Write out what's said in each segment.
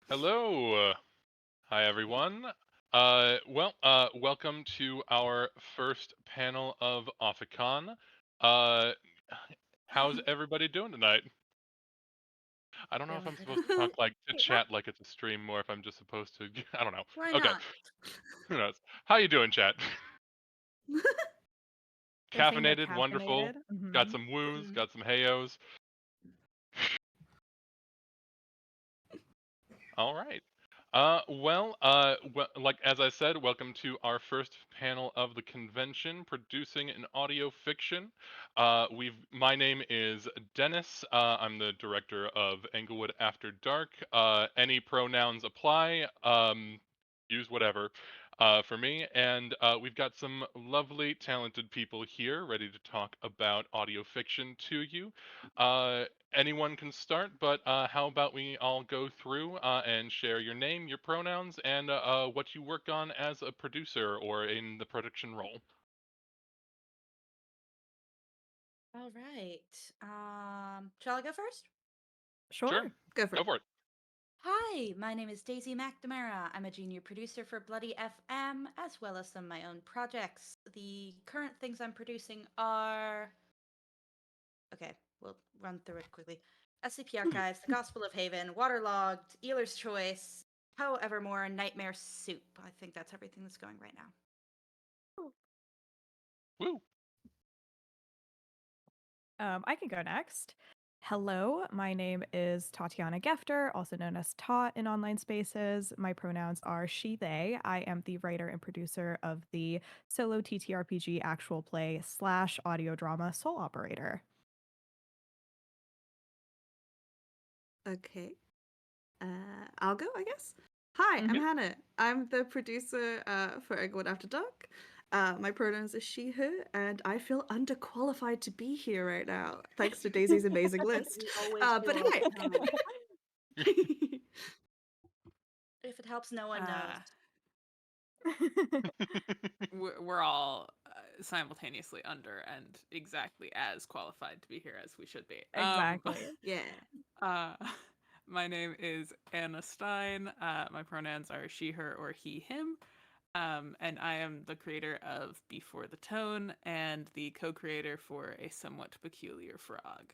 Hello. Hi, everyone. Welcome to our first panel of AuFiCon. Uh, how's everybody doing tonight? I don't know if Doing I'm pretty supposed to talk good. to Hey, what? chat like it's a stream or if I'm just supposed to. I don't know. Why Okay, not? who knows? How you doing, chat? They saying they're Caffeinated, wonderful. caffeinated? Got some woos, Mm. got some hayos. All right. Like as I said, welcome to our first panel of the convention, producing an audio fiction. My name is Dennis. I'm the director of Englewood After Dark. Any pronouns apply. Use whatever. For me, and we've got some lovely, talented people here ready to talk about audio fiction to you. Uh, Anyone can start, but how about we all go through and share your name, your pronouns, and what you work on as a producer or in the production role. All right. Shall I go first? Sure. Sure, Go for go it. for it. Hi, my name is Daisy McNamara. I'm a junior producer for Bloody FM, as well as some of my own projects. The current things I'm producing are. Okay, we'll run through it quickly. SCP Archives, The Gospel of Haven, Waterlogged, Eeler's Choice, Poe Evermore, and Nightmare Soup. I think that's everything that's going right now. Woo. I can go next. Hello, my name is Tatiana Gefter, also known as Tot in online spaces. My pronouns are she, they. I am the writer and producer of the solo TTRPG actual play / audio drama Soul Operator. Okay. I'll go, I guess. Hi, I'm Mhm. Hannah. I'm the producer for Eggwood After Dark. My pronouns are she, her, and I feel underqualified to be here right now, thanks to Daisy's amazing list. We always But feel all hi. the time. If it helps, no one knows. Uh, we're all simultaneously under and exactly as qualified to be here as we should be. Exactly. Yeah. Uh, my name is Anna Stein. My pronouns are she, her, or he, him. And I am the creator of Before the Tone and the co-creator for A Somewhat Peculiar Frog.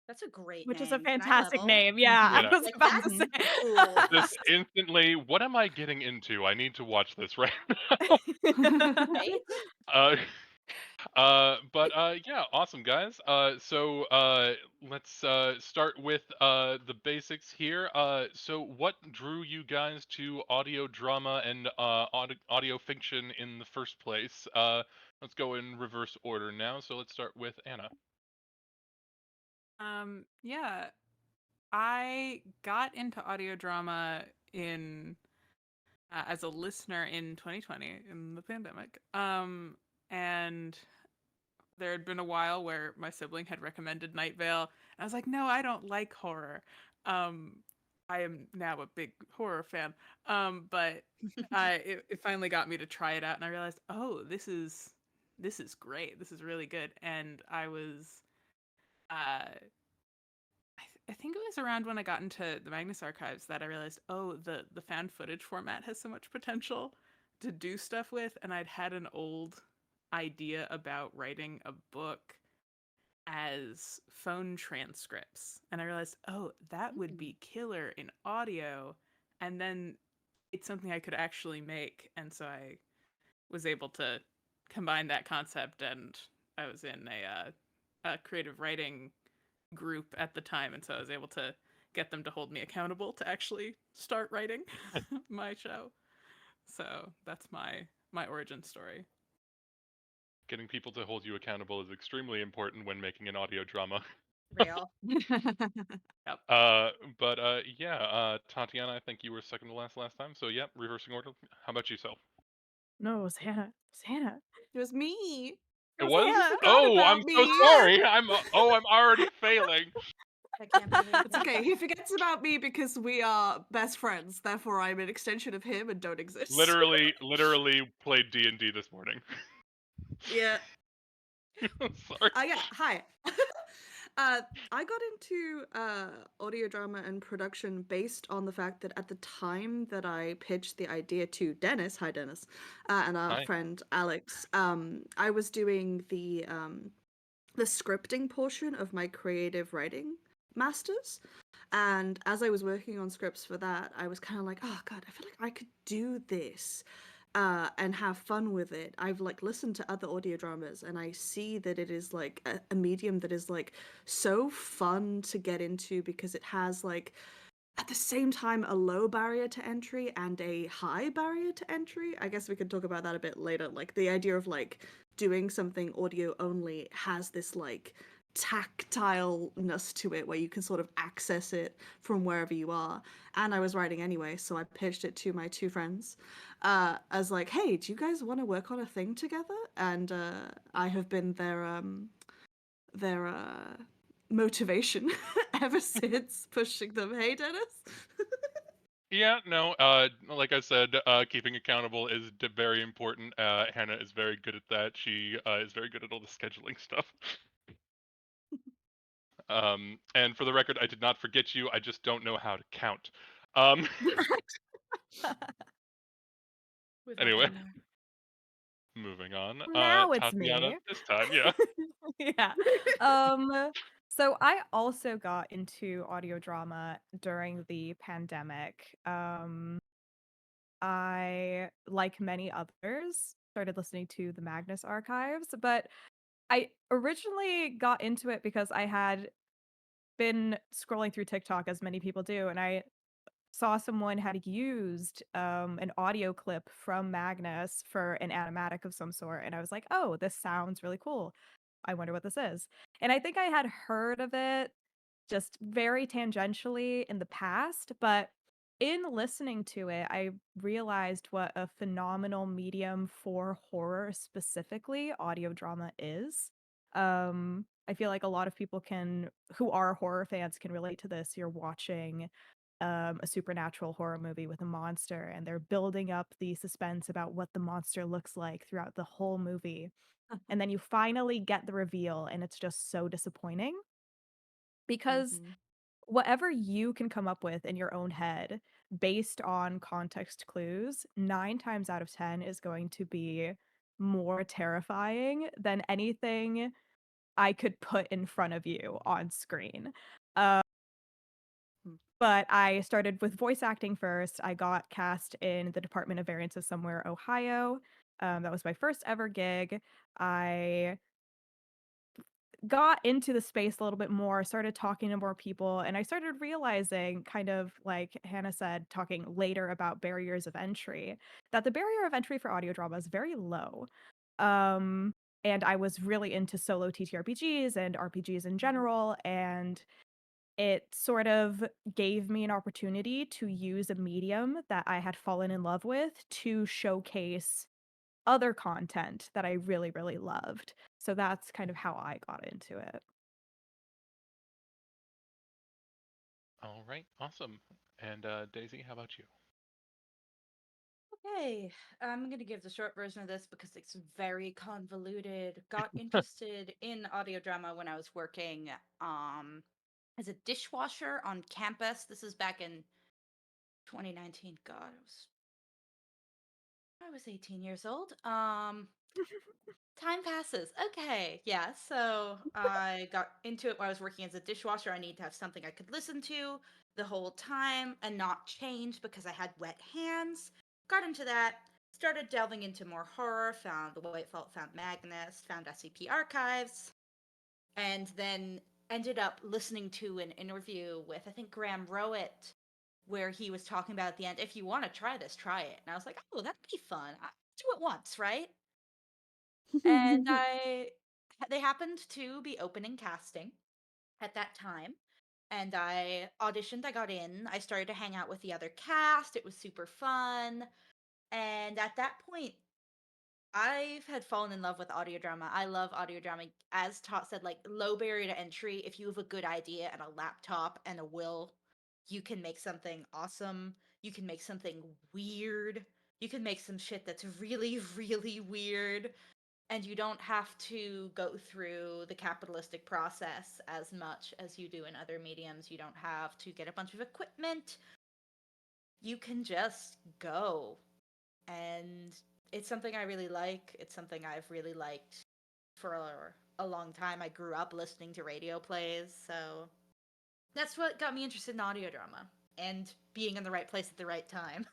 That's a great Which is a name. Can I fantastic level? name. Yeah, You I know, was Like about to that's say. cool. just instantly, what am I getting into? I need to watch this right Right? now. Yeah, awesome guys. Let's start with the basics here. So what drew you guys to audio drama and audio fiction in the first place? Let's go in reverse order now. So let's start with Anna. Yeah, I got into audio drama in as a listener in 2020 in the pandemic. And there had been a while where my sibling had recommended Night Vale, and I was like, no, I don't like horror. Um, I am now a big horror fan. But it finally got me to try it out, and I realized, oh, this is great. This is really good. And I was I think it was around when I got into the Magnus archives that I realized, oh, the found footage format has so much potential to do stuff with, and I'd had an old idea about writing a book as phone transcripts, and I realized, oh, that would be killer in audio, and then it's something I could actually make, and so I was able to combine that concept, and I was in a creative writing group at the time, and so I was able to get them to hold me accountable to actually start writing my show. So that's my origin story. Getting people to hold you accountable is extremely important when making an audio drama. Real. Yep. Tatiana, I think you were second to last time. So yeah, reversing order. How about yourself? No, it was Hannah. It was Hannah. It was me. It It was was? You Hannah. forgot Oh, I'm about so me. sorry. I'm already failing. I can't believe It's okay. He forgets about me because we are best friends. Therefore, I'm an extension of him and don't exist. Literally played D&D this morning. Yeah. Sorry. Yeah. Hi. I got into audio drama and production based on the fact that at the time that I pitched the idea to Dennis, hi Dennis, and our Hi. friend Alex, I was doing the scripting portion of my creative writing masters. And as I was working on scripts for that, I was kind of like, oh God, I feel like I could do this and have fun with it. I've like listened to other audio dramas and I see that it is like a medium that is like so fun to get into because it has like at the same time a low barrier to entry and a high barrier to entry. I guess we could talk about that a bit later. Like the idea of like doing something audio only has this like tactileness to it where you can sort of access it from wherever you are. And I was writing anyway, so I pitched it to my two friends as like, hey, do you guys want to work on a thing together? And I have been their motivation ever since, pushing them. Hey, Dennis. Yeah, no, like I said, keeping accountable is very important. Hannah is very good at that. She is very good at all the scheduling stuff. And for the record, I did not forget you. I just don't know how to count. Um, We've all anyway, been there. moving on. Now it's Tatiana, me. this time, yeah. Yeah. So I also got into audio drama during the pandemic. I, like many others, started listening to the Magnus archives, but I originally got into it because I had been scrolling through TikTok as many people do, and I saw someone had used an audio clip from Magnus for an animatic of some sort, and I was like, "Oh, this sounds really cool. I wonder what this is." And I think I had heard of it just very tangentially in the past, but in listening to it, I realized what a phenomenal medium for horror, specifically audio drama, is. I feel like a lot of people who are horror fans can relate to this. You're watching a supernatural horror movie with a monster, and they're building up the suspense about what the monster looks like throughout the whole movie. And then you finally get the reveal, and it's just so disappointing because Mm-hmm. whatever you can come up with in your own head based on context clues, 9 times out of 10 is going to be more terrifying than anything I could put in front of you on screen. Uh, but I started with voice acting first. I got cast in the Department of Variances Somewhere, Ohio. That was my first ever gig. I got into the space a little bit more, started talking to more people, and I started realizing, kind of like Hannah said, talking later about barriers of entry, that the barrier of entry for audio drama is very low. Um, and I was really into solo TTRPGs and RPGs in general, and it sort of gave me an opportunity to use a medium that I had fallen in love with to showcase other content that I really, really loved. So that's kind of how I got into it. All right, awesome. And Daisy, how about you? Okay, I'm gonna give the short version of this because it's very convoluted. Got interested in audio drama when I was working as a dishwasher on campus. This is back in 2019. God, I was 18 years old. Time passes. Okay, yeah. So I got into it when I was working as a dishwasher. I need to have something I could listen to the whole time and not change because I had wet hands. Got into that. Started delving into more horror. Found The White Fault. Found Magnus. Found SCP Archives. And then ended up listening to an interview with, I think, Graham Rowett, where he was talking about at the end, if you want to try this, try it. And I was like, oh, that'd be fun. I'll do it once, right? And they happened to be opening casting at that time. And I auditioned, I got in, I started to hang out with the other cast. It was super fun. And at that point, I had fallen in love with audio drama. I love audio drama. As Tot said, like low barrier to entry. If you have a good idea and a laptop and a will, you can make something awesome. You can make something weird. You can make some shit that's really, really weird. and you don't have to go through the capitalistic process as much as you do in other mediums. You don't have to get a bunch of equipment. You can just go. And it's something I really like. It's something I've really liked for a long time. I grew up listening to radio plays, so that's what got me interested in audio drama and being in the right place at the right time.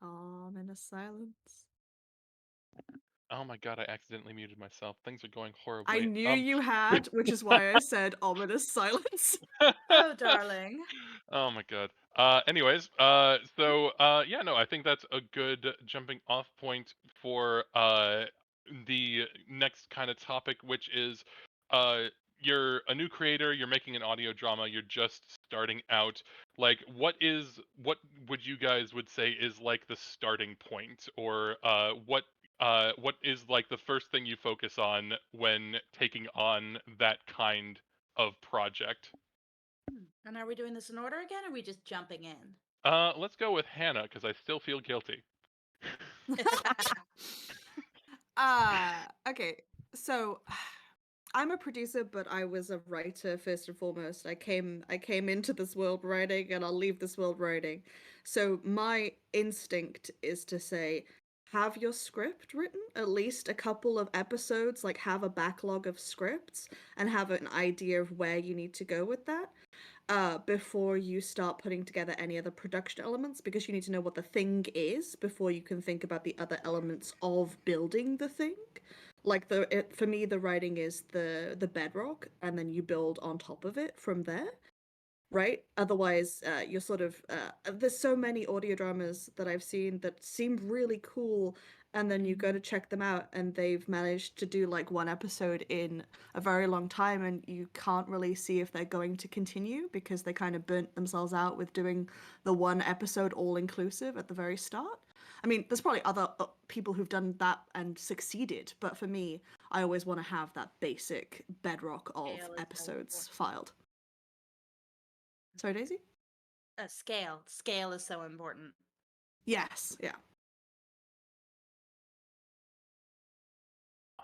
Ominous silence. Oh my god, I accidentally muted myself. Things are going I horribly. knew you had, which is why I said ominous silence. Oh, darling. Oh my god. Anyways, yeah, no, I think that's a good jumping off point for the next kind of topic, which is uh you're a new creator, you're making an audio drama, you're just starting out. Like, what would you guys would say is like the starting point, or what is like the first thing you focus on when taking on that kind of project? And are we doing this in order again, or are we just jumping in? Let's go with Hannah because I still feel guilty. Okay. So I'm a producer, but I was a writer first and foremost. I came into this world writing and I'll leave this world writing. So my instinct is to say, have your script written, at least a couple of episodes, like have a backlog of scripts and have an idea of where you need to go with that. Before you start putting together any other production elements, because you need to know what the thing is before you can think about the other elements of building the thing. Like for me, the writing is the bedrock, and then you build on top of it from there, right? Otherwise, you're sort of there's so many audio dramas that I've seen that seem really cool, and then you go to check them out, and they've managed to do like one episode in a very long time, and you can't really see if they're going to continue because they kind of burnt themselves out with doing the one episode all inclusive at the very start. I mean, there's probably other people who've done that and succeeded, but for me, I always want to have that basic bedrock of Scale is so episodes important. filed. Sorry, Daisy? Scale. Scale is so important. Yes, yeah.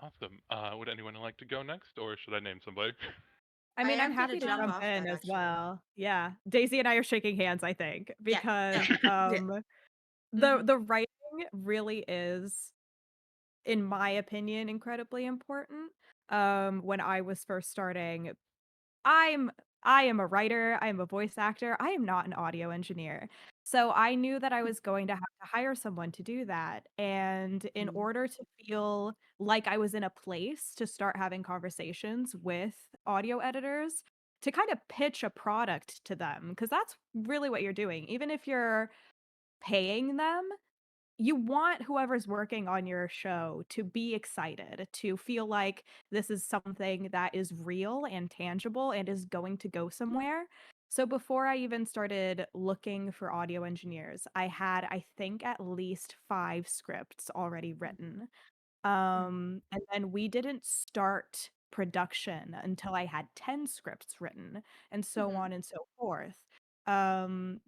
Awesome. Would anyone like to go next, or should I name somebody? I mean, I'm am gonna happy to jump jump off in that, as actually. well. Yeah. Daisy and I are shaking hands, I think, Yeah, because Yeah. the writing really is, in my opinion, incredibly important. When I was first starting, I'm I am a writer, I am a voice actor, I am not an audio engineer. So I knew that I was going to have to hire someone to do that, and in Mm. order to feel like I was in a place to start having conversations with audio editors, to kind of pitch a product to them, because that's really what you're doing. Even if you're paying them, you want whoever's working on your show to be excited, to feel like this is something that is real and tangible and is going to go somewhere. So before I even started looking for audio engineers, I had, I think, at least 5 scripts already written. And then we didn't start production until I had 10 scripts written, and so on and so forth.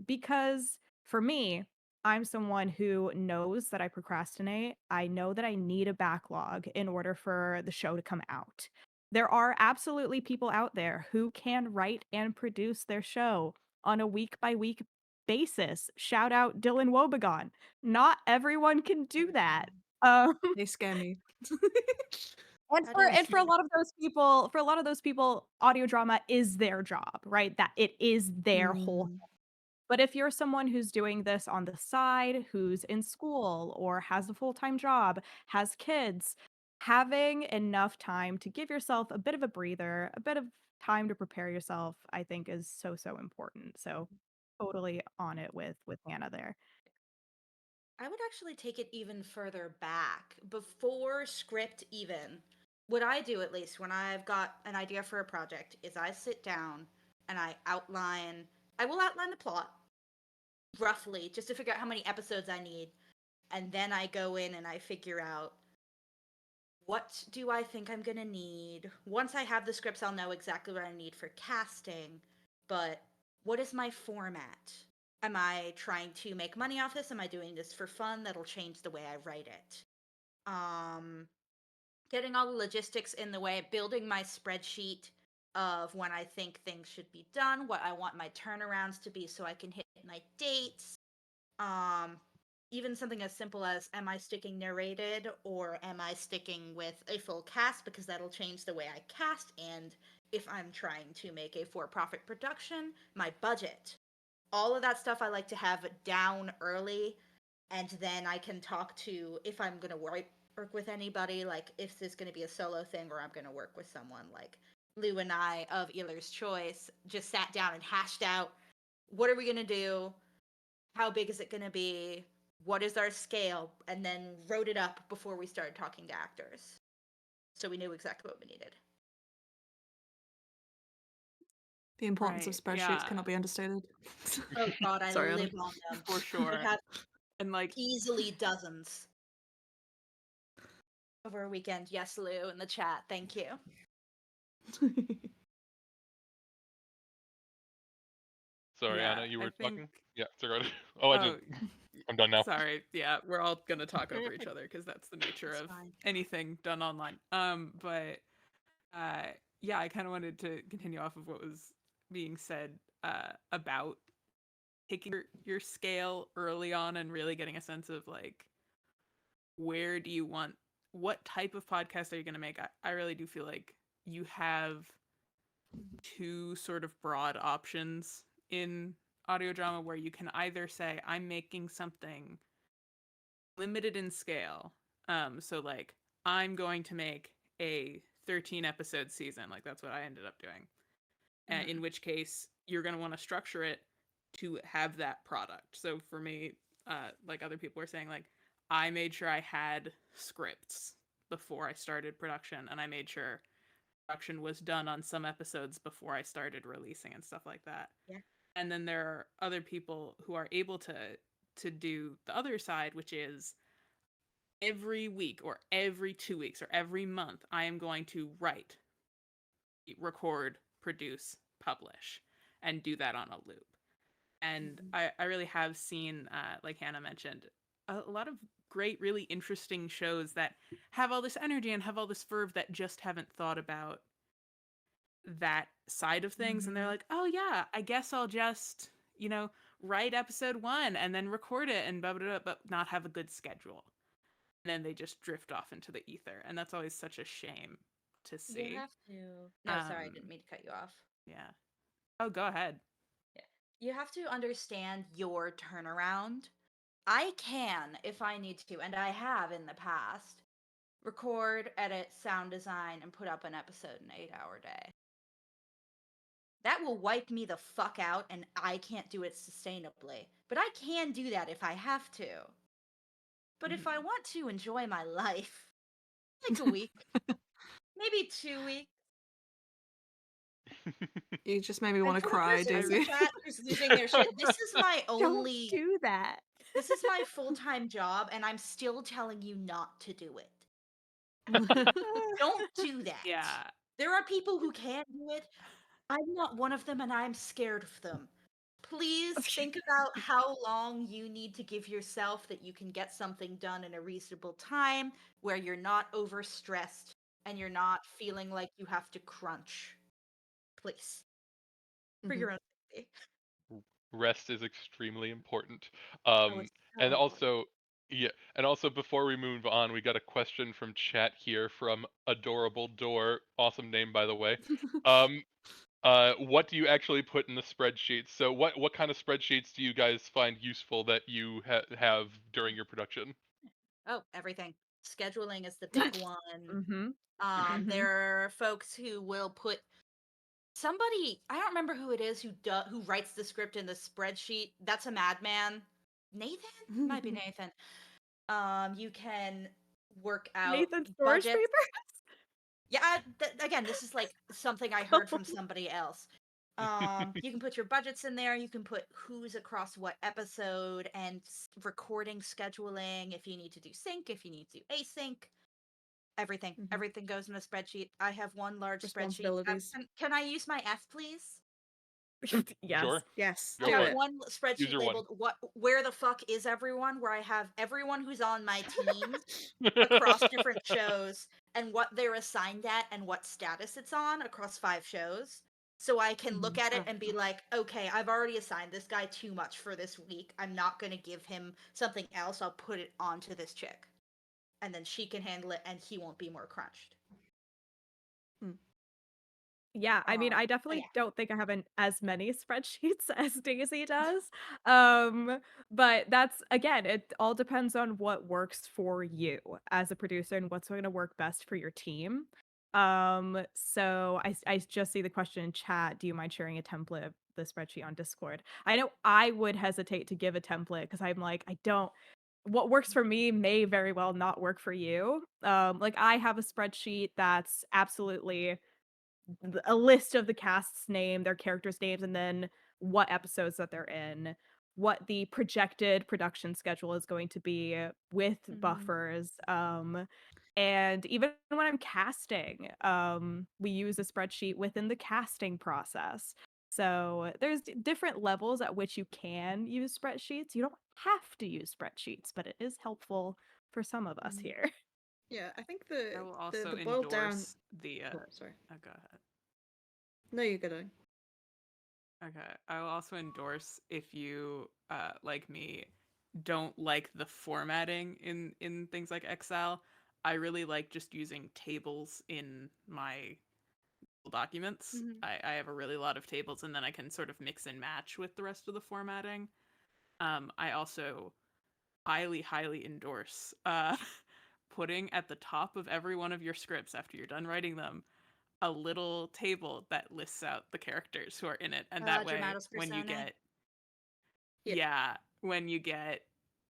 Because for me, I'm someone who knows that I procrastinate. I know that I need a backlog in order for the show to come out. There are absolutely people out there who can write and produce their show on a week by week basis. Shout out Dylan Wobegon. Not everyone can do that. They scare me. And That for a is. lot of those people, audio drama is their job, right? That it is their whole. Mm. But if you're someone who's doing this on the side, who's in school or has a full-time job, has kids, having enough time to give yourself a bit of a breather, a bit of time to prepare yourself, I think is so, so important. So totally on it with Hannah there. I would actually take it even further back. Before script, even. What I do, at least, when I've got an idea for a project, is I sit down and I will outline the plot, roughly, just to figure out how many episodes I need. And then I go in and I figure out, what do I think I'm going to need? Once I have the scripts, I'll know exactly what I need for casting. But what is my format? Am I trying to make money off this? Am I doing this for fun? That'll change the way I write it. Getting all the logistics in the way, building my spreadsheet of when I think things should be done, what I want my turnarounds to be so I can hit my dates. Even something as simple as, am I sticking narrated or am I sticking with a full cast, because that'll change the way I cast. And if I'm trying to make a for-profit production, my budget. All of that stuff I like to have down early, and then I can talk to, if I'm going to work with anybody, like if this is going to be a solo thing or I'm going to work with someone. Like Lou and I of Eeler's Choice just sat down and hashed out, what are we going to do? How big is it going to be? What is our scale? And then wrote it up before we started talking to actors. So we knew exactly what we needed. The importance of Right, spreadsheets yeah. cannot be understated. Oh God, I Sorry, live Anna. on them. For sure. I have And like, easily dozens. Over a weekend, yes, Lou, in the chat. Thank you. Sorry, yeah, Anna, you I were think. talking? Yeah, sorry. Oh, I did. Oh, I'm done now. sorry. Yeah, we're all gonna talk over each other because that's the nature It's of fine. anything done online. But yeah, I kind of wanted to continue off of what was being said about picking your scale early on and really getting a sense of like, where do you want, what type of podcast are you going to make? I really do feel like you have two sort of broad options in audio drama, where you can either say, I'm making something limited in scale. So like, I'm going to make a 13 episode season. Like that's what I ended up doing. In which case you're going to want to structure it to have that product. So for me, like other people were saying, like I made sure I had scripts before I started production, and I made sure production was done on some episodes before I started releasing and stuff like that. Yeah. And then there are other people who are able to do the other side, which is every week or every 2 weeks or every month I am going to write, record, produce, publish, and do that on a loop. And I really have seen, like Hannah mentioned, a lot of great, really interesting shows that have all this energy and have all this verve that just haven't thought about that side of things. And they're like, oh yeah, I guess I'll just, write episode 1 and then record it and blah, blah, blah, but not have a good schedule. And then they just drift off into the ether. And that's always such a shame to see. You have to. No, sorry, I didn't mean to cut you off. Yeah. Oh, go ahead. Yeah. You have to understand your turnaround. I can, if I need to, and I have in the past, record, edit, sound design, and put up an episode in an 8-hour day. That will wipe me the fuck out, and I can't do it sustainably. But I can do that if I have to. But if I want to enjoy my life, like a week, maybe 2 weeks. You just made me And want to for the cry, person in Daisy. the chat who's losing their shit, this is my only. Don't do that. This is my full-time job, and I'm still telling you not to do it. Don't do that. Yeah. There are people who can do it. I'm not one of them, and I'm scared of them. Please think about how long you need to give yourself that you can get something done in a reasonable time, where you're not overstressed and you're not feeling like you have to crunch. Please. For your own safety. Rest is extremely important. Oh, it's so And important. also, yeah, and also before we move on, we got a question from chat here from Adorable Door. Awesome name, by the way. What do you actually put in the spreadsheets? So what kind of spreadsheets do you guys find useful that you have during your production? Oh, everything. Scheduling is the big one. Mm-hmm. There are folks who will put somebody, I don't remember who it is who writes the script in the spreadsheet. That's a madman. Nathan? Might be Nathan. You can work out Nathan storage budgets. paper? Yeah, again, this is like something I heard from somebody else. You can put your budgets in there. You can put who's across what episode and recording scheduling. If you need to do sync, if you need to do async, everything goes in a spreadsheet. I have one large spreadsheet. Responsibilities. Can I use my F, please? Yes. Sure. Yes, Go I do for have it. it. one Use spreadsheet your one. labeled where the fuck is everyone, where I have everyone who's on my team across different shows and what they're assigned at and what status it's on across 5 shows. So I can look at it and be like, okay, I've already assigned this guy too much for this week. I'm not going to give him something else. I'll put it onto this chick. And then she can handle it and he won't be more crunched. Yeah, I mean, I definitely yeah. don't think I have as many spreadsheets as Daisy does. But that's again, it all depends on what works for you as a producer and what's going to work best for your team. So I just see the question in chat. Do you mind sharing a template of the spreadsheet on Discord? I know I would hesitate to give a template because I'm like, I don't. What works for me may very well not work for you. Like I have a spreadsheet that's absolutely a list of the cast's name, their characters' names, and then what episodes that they're in, what the projected production schedule is going to be with buffers. And even when I'm casting, we use a spreadsheet within the casting process. So there's different levels at which you can use spreadsheets. You don't have to use spreadsheets, but it is helpful for some of us here. Yeah, I think I will also the boiled down. endorse the. Oh, sorry. Oh, go ahead. No, you're good. Okay. I will also endorse if you, like me, don't like the formatting in things like Excel. I really like just using tables in my documents. I have a really lot of tables, and then I can sort of mix and match with the rest of the formatting. I also highly endorse putting at the top of every one of your scripts after you're done writing them a little table that lists out the characters who are in it, and that way Dramatis when you Personae. get Yeah. when you get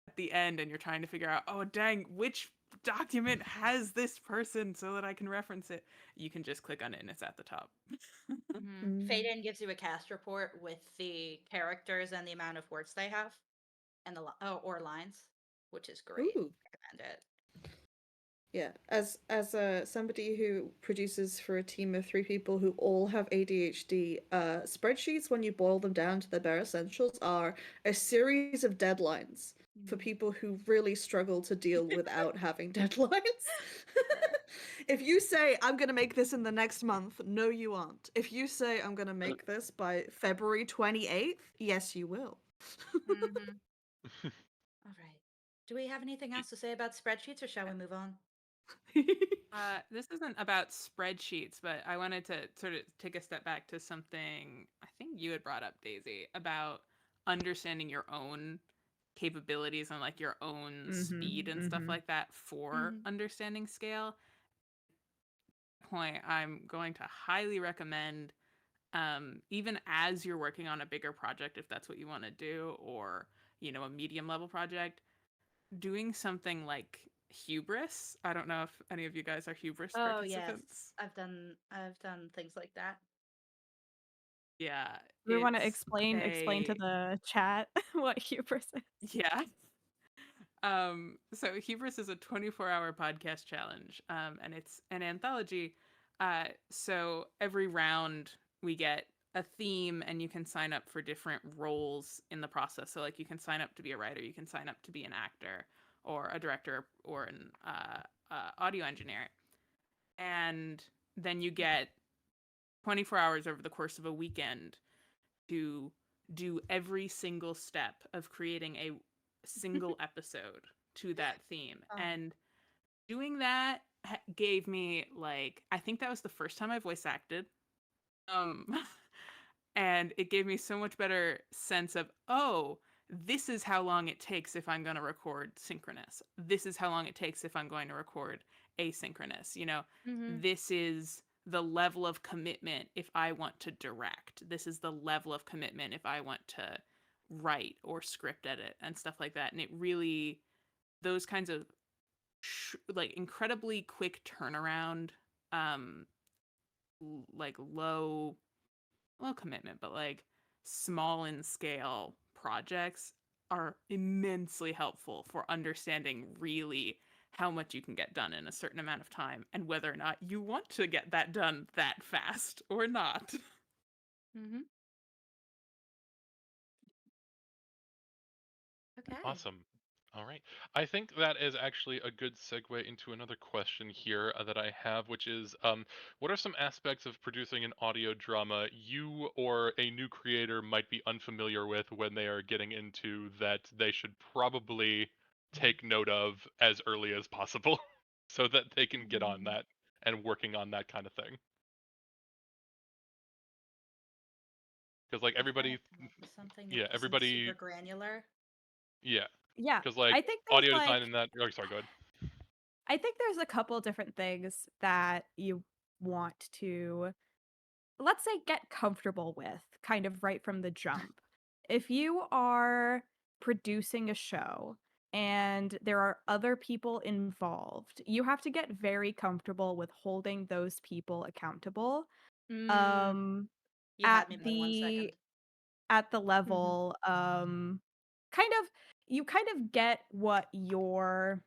at the end and you're trying to figure out, oh dang, which document has this person so that I can reference it, you can just click on it and it's at the top. Fade-In gives you a cast report with the characters and the amount of words they have, and or lines, which is great. Ooh. Recommend it. Yeah, as somebody who produces for a team of 3 people who all have ADHD, spreadsheets, when you boil them down to the bare essentials, are a series of deadlines for people who really struggle to deal without having deadlines. If you say, I'm going to make this in the next month, no, you aren't. If you say, I'm going to make this by February 28th, yes, you will. All right. Do we have anything else to say about spreadsheets, or shall we move on? This isn't about spreadsheets, but I wanted to sort of take a step back to something I think you had brought up, Daisy, about understanding your own capabilities and like your own speed and stuff like that for understanding scale. Point, I'm going to highly recommend, even as you're working on a bigger project, if that's what you want to do, or a medium level project, doing something like hubris. I don't know if any of you guys are hubris Oh yes, participants. I've done things like that. Yeah, We want to it's explain to the chat what hubris is. yeah. So Hubris is a 24-hour podcast challenge, and it's an anthology. So every round we get a theme, and you can sign up for different roles in the process. So like you can sign up to be a writer, you can sign up to be an actor, or a director, or an audio engineer, and then you get 24 hours over the course of a weekend to do every single step of creating a single episode to that theme. And doing that gave me, like, I think that was the first time I voice acted. And it gave me so much better sense of, oh, this is how long it takes if I'm going to record synchronous. This is how long it takes if I'm going to record asynchronous. This is the level of commitment if I want to direct. This is the level of commitment if I want to write or script edit and stuff like that. And it really, those kinds of like incredibly quick turnaround, like low commitment, but like small in scale projects are immensely helpful for understanding really how much you can get done in a certain amount of time and whether or not you want to get that done that fast or not. Okay. Awesome. All right. I think that is actually a good segue into another question here that I have, which is what are some aspects of producing an audio drama you or a new creator might be unfamiliar with when they are getting into that they should probably take note of as early as possible so that they can get on Mm, that and working on that kind of thing? Because, like, I'm trying everybody, to come up with something that yeah, isn't super everybody, granular. yeah. Yeah, Because, like, I think there's audio design like and that, oh, sorry, go ahead. I think there's a couple different things that you want to, let's say, get comfortable with kind of right from the jump. If you are producing a show and there are other people involved, you have to get very comfortable with holding those people accountable. Mm, Um you at had me by 1 second. the level kind of you kind of get what you're,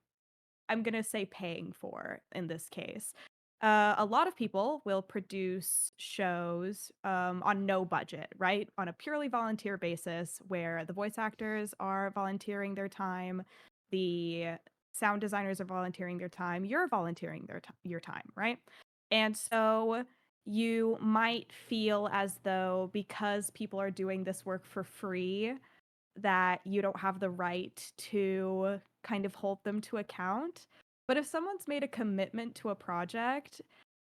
I'm going to say, paying for in this case. A lot of people will produce shows on no budget, right? On a purely volunteer basis, where the voice actors are volunteering their time, the sound designers are volunteering their time, you're volunteering your time, right? And so you might feel as though because people are doing this work for free, that you don't have the right to kind of hold them to account. But if someone's made a commitment to a project,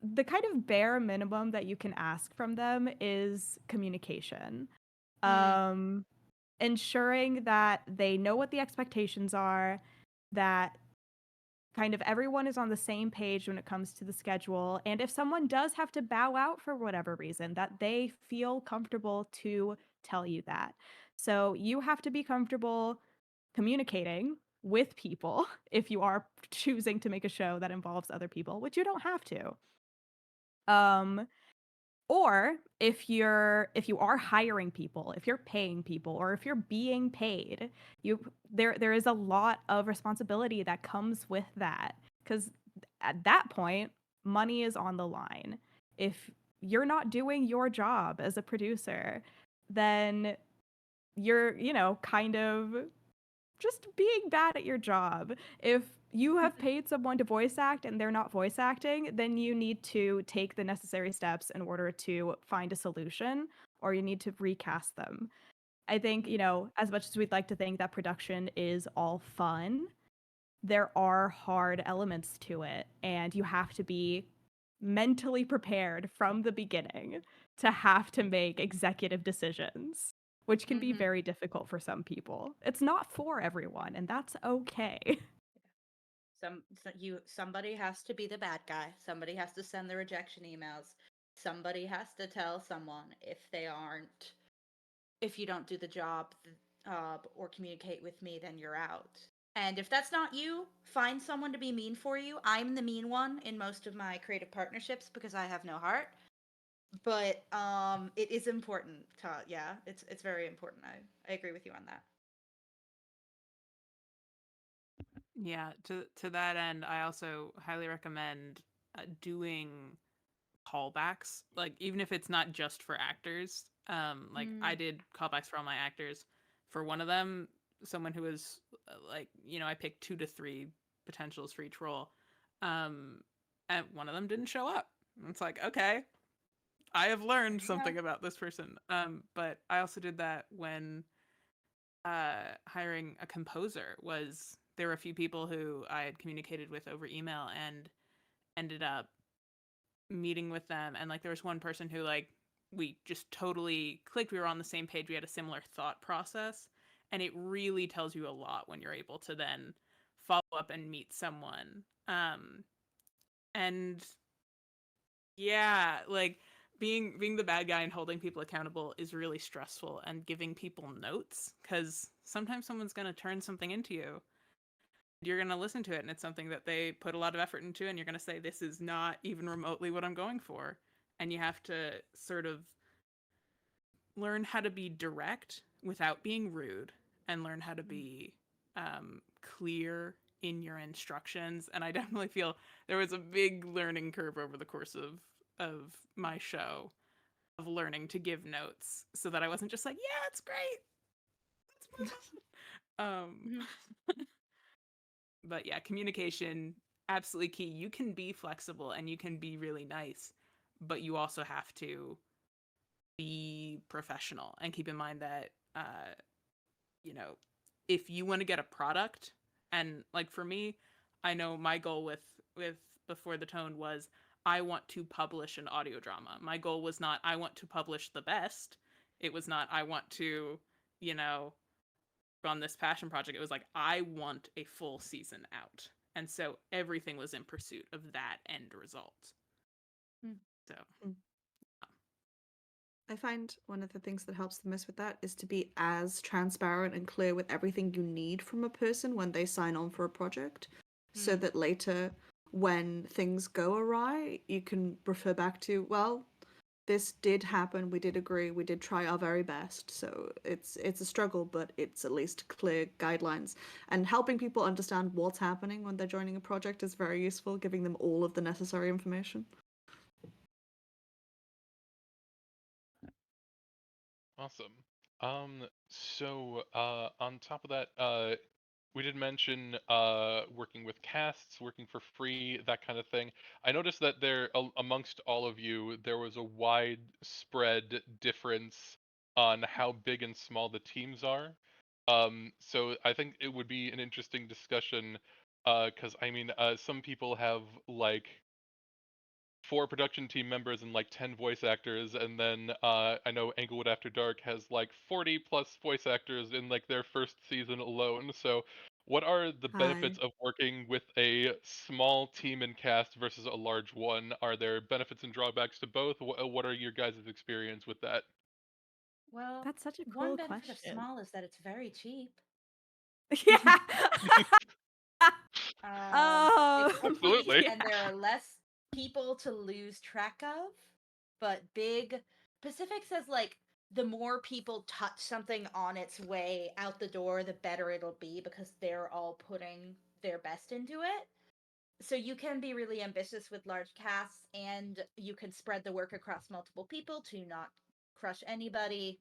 the kind of bare minimum that you can ask from them is communication. Mm, Um, Ensuring that they know what the expectations are, that kind of everyone is on the same page when it comes to the schedule. And if someone does have to bow out for whatever reason, that they feel comfortable to tell you that. So you have to be comfortable communicating with people if you are choosing to make a show that involves other people, which you don't have to. Um, or if you are hiring people, if you're paying people, or if you're being paid, you there is a lot of responsibility that comes with that, because at that point money is on the line. If you're not doing your job as a producer, then you're, kind of just being bad at your job. If you have paid someone to voice act and they're not voice acting, then you need to take the necessary steps in order to find a solution, or you need to recast them. I think, as much as we'd like to think that production is all fun, there are hard elements to it, and you have to be mentally prepared from the beginning to have to make executive decisions, which can be mm-hmm. very difficult for some people. It's not for everyone, and that's okay. Somebody has to be the bad guy. Somebody has to send the rejection emails. Somebody has to tell someone if you don't do the job or communicate with me, then you're out. And if that's not you, find someone to be mean for you. I'm the mean one in most of my creative partnerships because I have no heart. But it is important to, yeah, it's very important. I agree with you on that. Yeah, to that end, I also highly recommend doing callbacks, like even if it's not just for actors. Like I Mm. did callbacks for all my actors. For one of them, someone who was like, I picked 2 to 3 potentials for each role, um, and one of them didn't show up. And it's like, okay, I have There learned you go. something about this person. But I also did that when hiring a composer. Was there were a few people who I had communicated with over email and ended up meeting with them, and like there was one person who like we just totally clicked. We were on the same page. We had a similar thought process, and it really tells you a lot when you're able to then follow up and meet someone. And yeah, like being the bad guy and holding people accountable is really stressful, and giving people notes, because sometimes someone's going to turn something into you. You're going to listen to it and it's something that they put a lot of effort into, and you're going to say, this is not even remotely what I'm going for. And you have to sort of learn how to be direct without being rude, and learn how to be clear in your instructions. And I definitely feel there was a big learning curve over the course of my show, of learning to give notes so that I wasn't just like, yeah, it's great, let's move Um, but yeah, communication absolutely key. You can be flexible and you can be really nice, but you also have to be professional and keep in mind that you know, if you want to get a product, and like for me, I know my goal with Before the Tone was I want to publish an audio drama. My goal was not I want to publish the best. It was not I want to, you know, run this passion project. It was like I want a full season out. And so everything was in pursuit of that end result. Mm. So I find one of the things that helps the most with that is to be as transparent and clear with everything you need from a person when they sign on for a project, so that later, when things go awry, you can refer back to, well, this did happen, we did agree, we did try our very best. So it's a struggle, but it's at least clear guidelines. And helping people understand what's happening when they're joining a project is very useful, giving them all of the necessary information. Awesome. So on top of that, we did mention working with casts, working for free, that kind of thing. I noticed that there, amongst all of you, there was a widespread difference on how big and small the teams are. So I think it would be an interesting discussion, because I mean, some people have like 4 production team members and like 10 voice actors, and then I know Englewood After Dark has like 40 plus voice actors in like their first season alone. So what are the Hi. benefits of working with a small team and cast versus a large one? Are there benefits and drawbacks to both? What are your guys' experience with that? Well, That's such a one cool benefit of question. small is that it's very cheap. Yeah. It's cheap Absolutely. Yeah. and there are less people to lose track of. But big Pacific says like the more people touch something on its way out the door, the better it'll be because they're all putting their best into it. So you can be really ambitious with large casts and you can spread the work across multiple people to not crush anybody,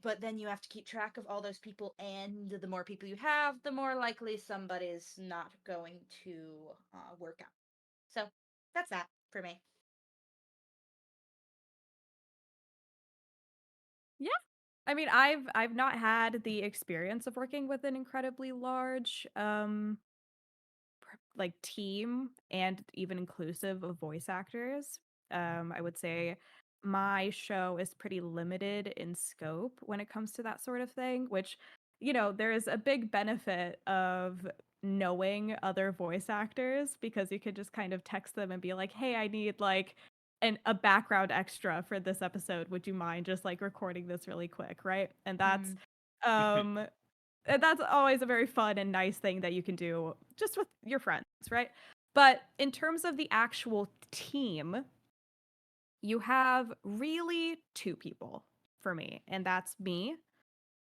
but then you have to keep track of all those people, and the more people you have, the more likely somebody's not going to work out. So that's that for me. Yeah. I mean, I've not had the experience of working with an incredibly large like team and even inclusive of voice actors. I would say my show is pretty limited in scope when it comes to that sort of thing, which, there is a big benefit of knowing other voice actors because you could just kind of text them and be like, hey, I need like a background extra for this episode. Would you mind just like recording this really quick? Right. And um that's always a very fun and nice thing that you can do just with your friends, right? But in terms of the actual team, you have really two people for me, and that's me,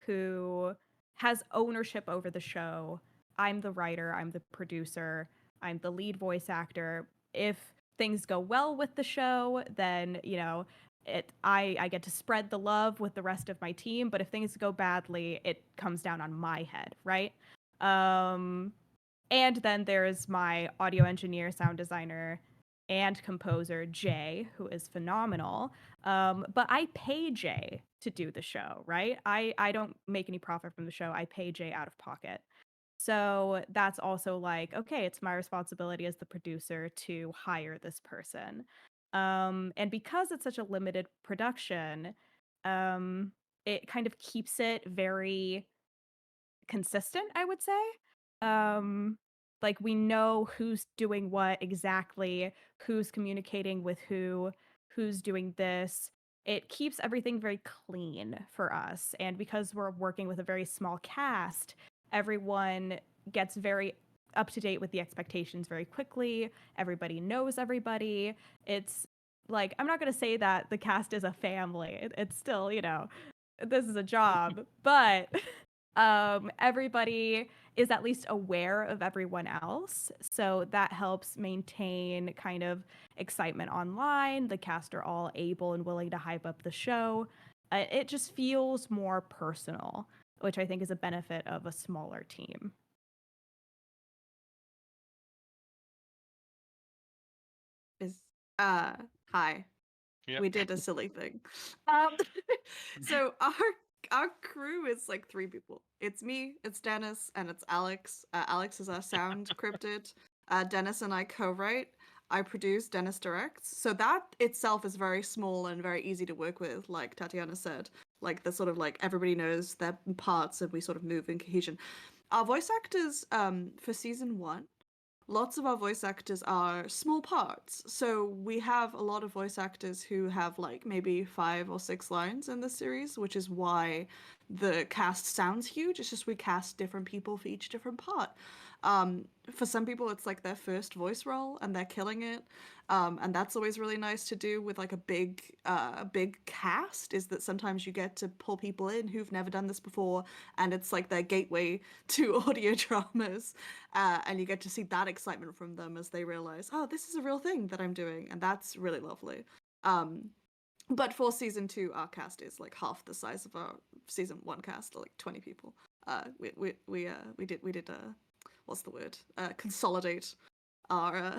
who has ownership over the show. I'm the writer, I'm the producer, I'm the lead voice actor. If things go well with the show, then, I get to spread the love with the rest of my team, but if things go badly, it comes down on my head, right? Um and then there's my audio engineer, sound designer, and composer, Jay, who is phenomenal. But I pay Jay to do the show, right? I don't make any profit from the show. I pay Jay out of pocket. So that's also like, okay, it's my responsibility as the producer to hire this person. And because it's such a limited production, it kind of keeps it very consistent, I would say. Um, like we know who's doing what exactly, who's communicating with who's doing this. It keeps everything very clean for us. And because we're working with a very small cast, everyone gets very up to date with the expectations very quickly. Everybody knows everybody. It's like, I'm not going to say that the cast is a family. It's still, this is a job, but everybody is at least aware of everyone else. So that helps maintain kind of excitement online. The cast are all able and willing to hype up the show. It just feels more personal. which I think is a benefit of a smaller team. Hi. Yeah. We did a silly thing. Um, so our crew is like 3 people. It's me, it's Dennis, and it's Alex. Alex is our sound cryptid. Dennis and I co-write. I produce, Dennis directs. So that itself is very small and very easy to work with, like Tatiana said. Like the sort of like everybody knows their parts and we sort of move in cohesion. Our voice actors for season 1, lots of our voice actors are small parts. So we have a lot of voice actors who have like maybe 5 or 6 lines in the series, which is why the cast sounds huge. It's just we cast different people for each different part. For some people, it's like their first voice role and they're killing it. And that's always really nice to do with like a big cast, is that sometimes you get to pull people in who've never done this before, and it's like their gateway to audio dramas. And you get to see that excitement from them as they realize, oh, this is a real thing that I'm doing, and that's really lovely. But for season 2, our cast is like half the size of our season 1 cast, like 20 people. We did what's the word? Consolidate our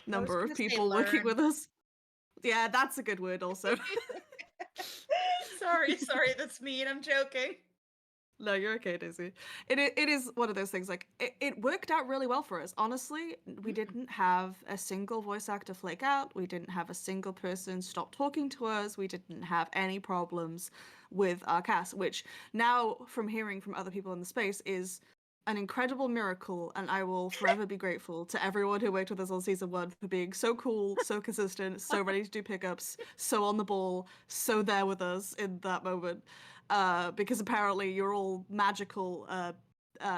number of people working with us. Yeah, that's a good word also. sorry, that's mean. I'm joking. No, you're okay, Daisy. It is one of those things, like, it worked out really well for us. Honestly, we didn't have a single voice actor flake out. We didn't have a single person stop talking to us. We didn't have any problems with our cast, which now, from hearing from other people in the space, is an incredible miracle, and I will forever be grateful to everyone who worked with us on season 1 for being so cool, so consistent, so ready to do pickups, so on the ball, so there with us in that moment. Because apparently you're all magical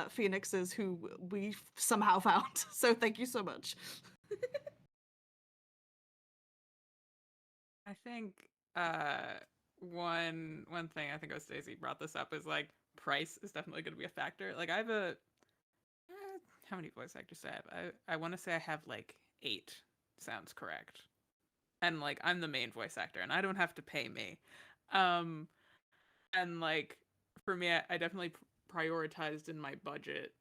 phoenixes who we somehow found. So thank you so much. I think one thing, I think it was Stacey brought this up, is like price is definitely going to be a factor. Like I have how many voice actors do I have? I want to say I have like 8. Sounds correct. And like I'm the main voice actor, and I don't have to pay me. Um, and like for me, I definitely prioritized in my budget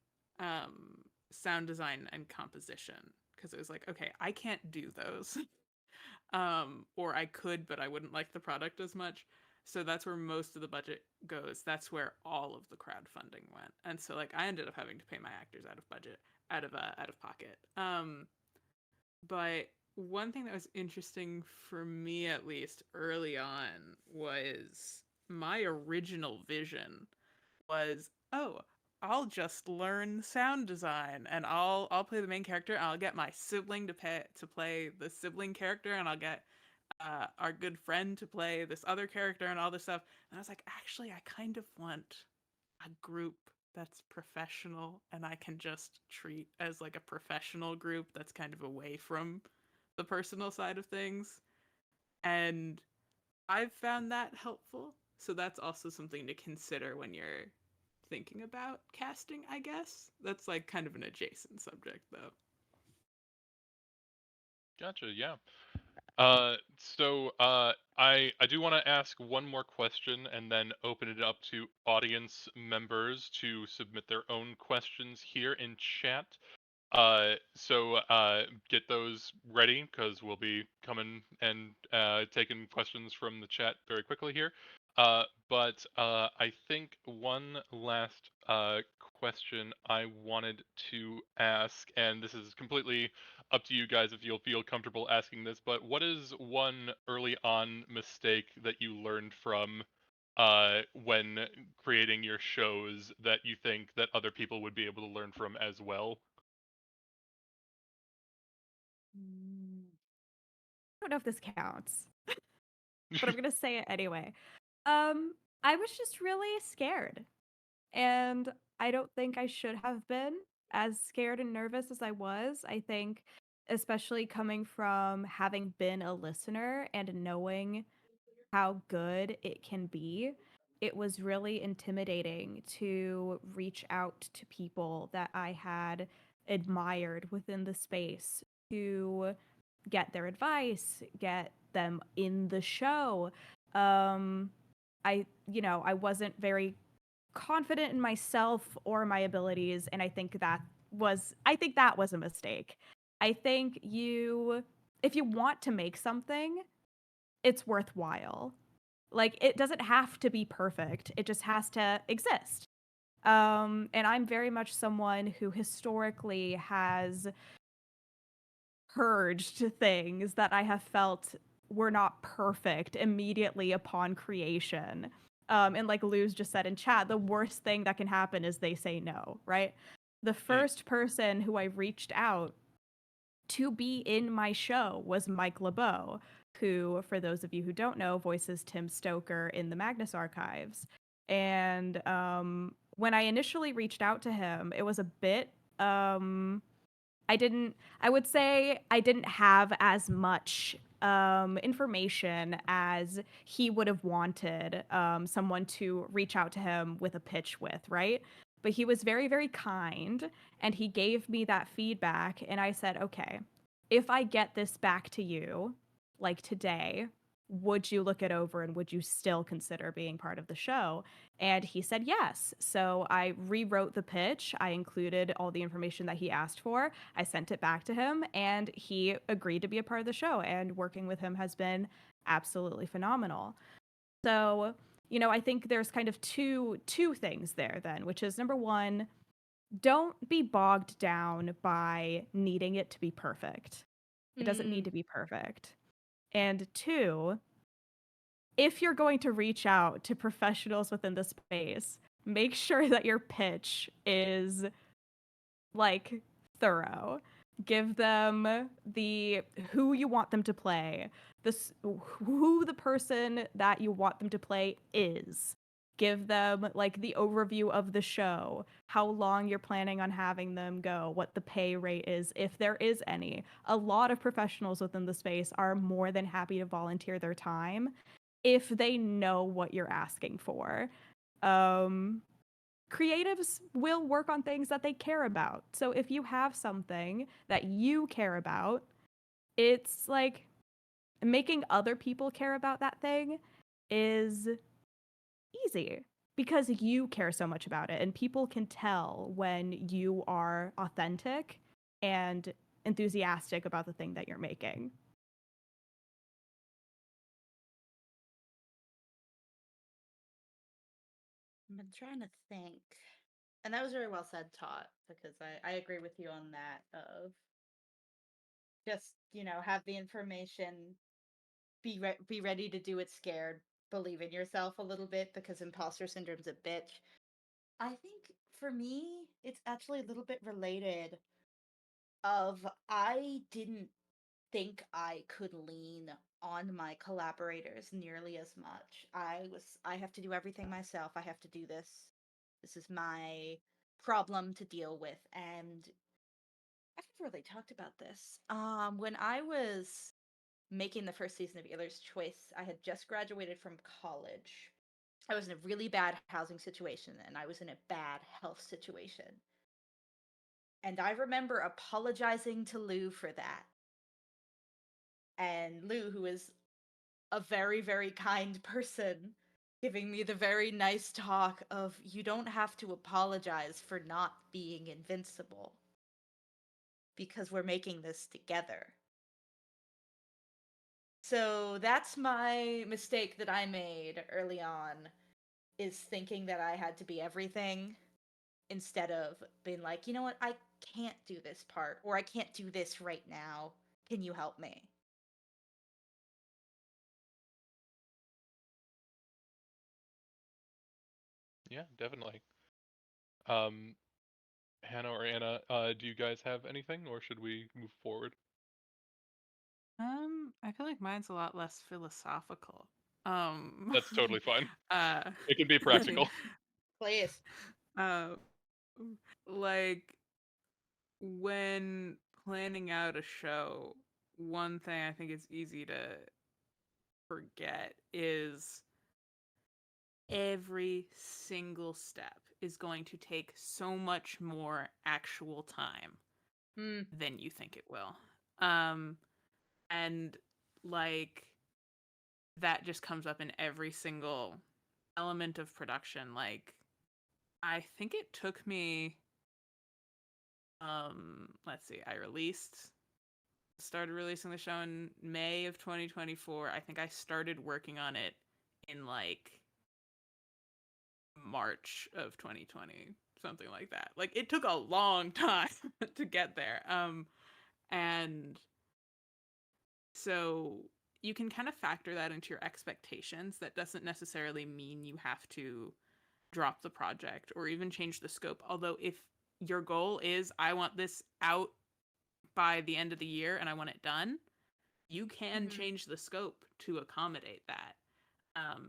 sound design and composition, because it was like, okay, I can't do those. Or I could, but I wouldn't like the product as much. So that's where most of the budget goes. That's where all of the crowdfunding went. And so like I ended up having to pay my actors out of budget, out of pocket. But one thing that was interesting for me, at least early on, was my original vision was, oh, I'll just learn sound design, and I'll play the main character, and I'll get my sibling to play the sibling character, and I'll get our good friend to play this other character, and all this stuff. And I was like, actually, I kind of want a group that's professional, and I can just treat as like a professional group that's kind of away from the personal side of things. And I've found that helpful. So that's also something to consider when you're thinking about casting, I guess. That's like kind of an adjacent subject, though. Gotcha. Yeah. I do want to ask one more question and then open it up to audience members to submit their own questions here in chat. Get those ready, because we'll be coming and taking questions from the chat very quickly here. But I think one last question I wanted to ask, and this is completely up to you guys if you'll feel comfortable asking this, but what is one early on mistake that you learned from when creating your shows that you think that other people would be able to learn from as well? I don't know if this counts, but I'm going to say it anyway. I was just really scared. And I don't think I should have been as scared and nervous as I was. I think, especially coming from having been a listener and knowing how good it can be, it was really intimidating to reach out to people that I had admired within the space to get their advice, get them in the show. I wasn't very confident in myself or my abilities, and I think that was a mistake. I think if you want to make something, it's worthwhile. Like, it doesn't have to be perfect. It just has to exist. And I'm very much someone who historically has purged things that I have felt were not perfect immediately upon creation. And like Luz just said in chat, the worst thing that can happen is they say no, right? The first person who I reached out to be in my show was Mike LeBeau, who, for those of you who don't know, voices Tim Stoker in the Magnus Archives. And when I initially reached out to him, it was a bit I would say I didn't have as much information as he would have wanted someone to reach out to him with a pitch with, right? But he was very, very kind, and he gave me that feedback. And I said, okay, if I get this back to you, like today, would you look it over and would you still consider being part of the show? And he said yes. So I rewrote the pitch. I included all the information that he asked for. I sent it back to him, and he agreed to be a part of the show. And working with him has been absolutely phenomenal. So, I think there's kind of two things there then, which is number one, don't be bogged down by needing it to be perfect. It doesn't need to be perfect. And two, if you're going to reach out to professionals within the space, make sure that your pitch is like thorough. Give them the who you want them to play, who the person that you want them to play is. Give them like the overview of the show, how long you're planning on having them go, what the pay rate is, if there is any. A lot of professionals within the space are more than happy to volunteer their time if they know what you're asking for. Creatives will work on things that they care about. So if you have something that you care about, it's like making other people care about that thing is easy because you care so much about it, and people can tell when you are authentic and enthusiastic about the thing that you're making. I've been trying to think. And that was very well said, Todd, because I agree with you on that of just, have the information, be ready to do it scared, believe in yourself a little bit because imposter syndrome's a bitch. I think for me, it's actually a little bit related of I didn't think I could lean on my collaborators nearly as much. I have to do everything myself. I have to do this. This is my problem to deal with. And I've never really talked about this. When I was making the first season of Ealer's Choice, I had just graduated from college. I was in a really bad housing situation and I was in a bad health situation. And I remember apologizing to Lou for that. And Lou, who is a very, very kind person, giving me the very nice talk of you don't have to apologize for not being invincible because we're making this together. So that's my mistake that I made early on, is thinking that I had to be everything instead of being like, you know what, I can't do this part, or I can't do this right now. Can you help me? Yeah, definitely. Hannah or Anna, do you guys have anything, or should we move forward? I feel like mine's a lot less philosophical. That's totally fine. uh, It can be practical. Please. uh, like when planning out a show, one thing I think is easy to forget is every single step is going to take so much more actual time than you think it will. And like that just comes up in every single element of production. Like I think it took me let's see, started releasing the show in May of 2024. I think I started working on it in like March of 2020, something like that. Like it took a long time to get there. And so you can kind of factor that into your expectations. That doesn't necessarily mean you have to drop the project or even change the scope. Although if your goal is I want this out by the end of the year and I want it done, you can change the scope to accommodate that.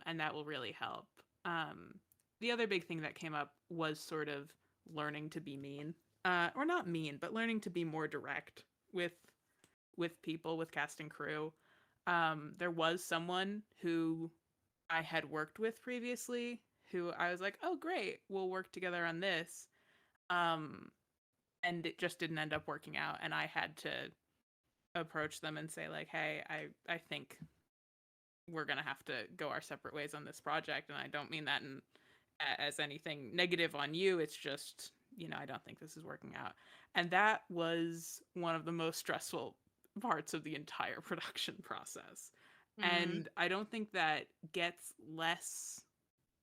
And that will really help. The other big thing that came up was sort of learning to be mean, or not mean, but learning to be more direct with people, with cast and crew. There was someone who I had worked with previously who I was like, oh great, we'll work together on this. And it just didn't end up working out, and I had to approach them and say like, hey, I think we're gonna have to go our separate ways on this project, and I don't mean that as anything negative on you. It's just, I don't think this is working out. And that was one of the most stressful parts of the entire production process. And I don't think that gets less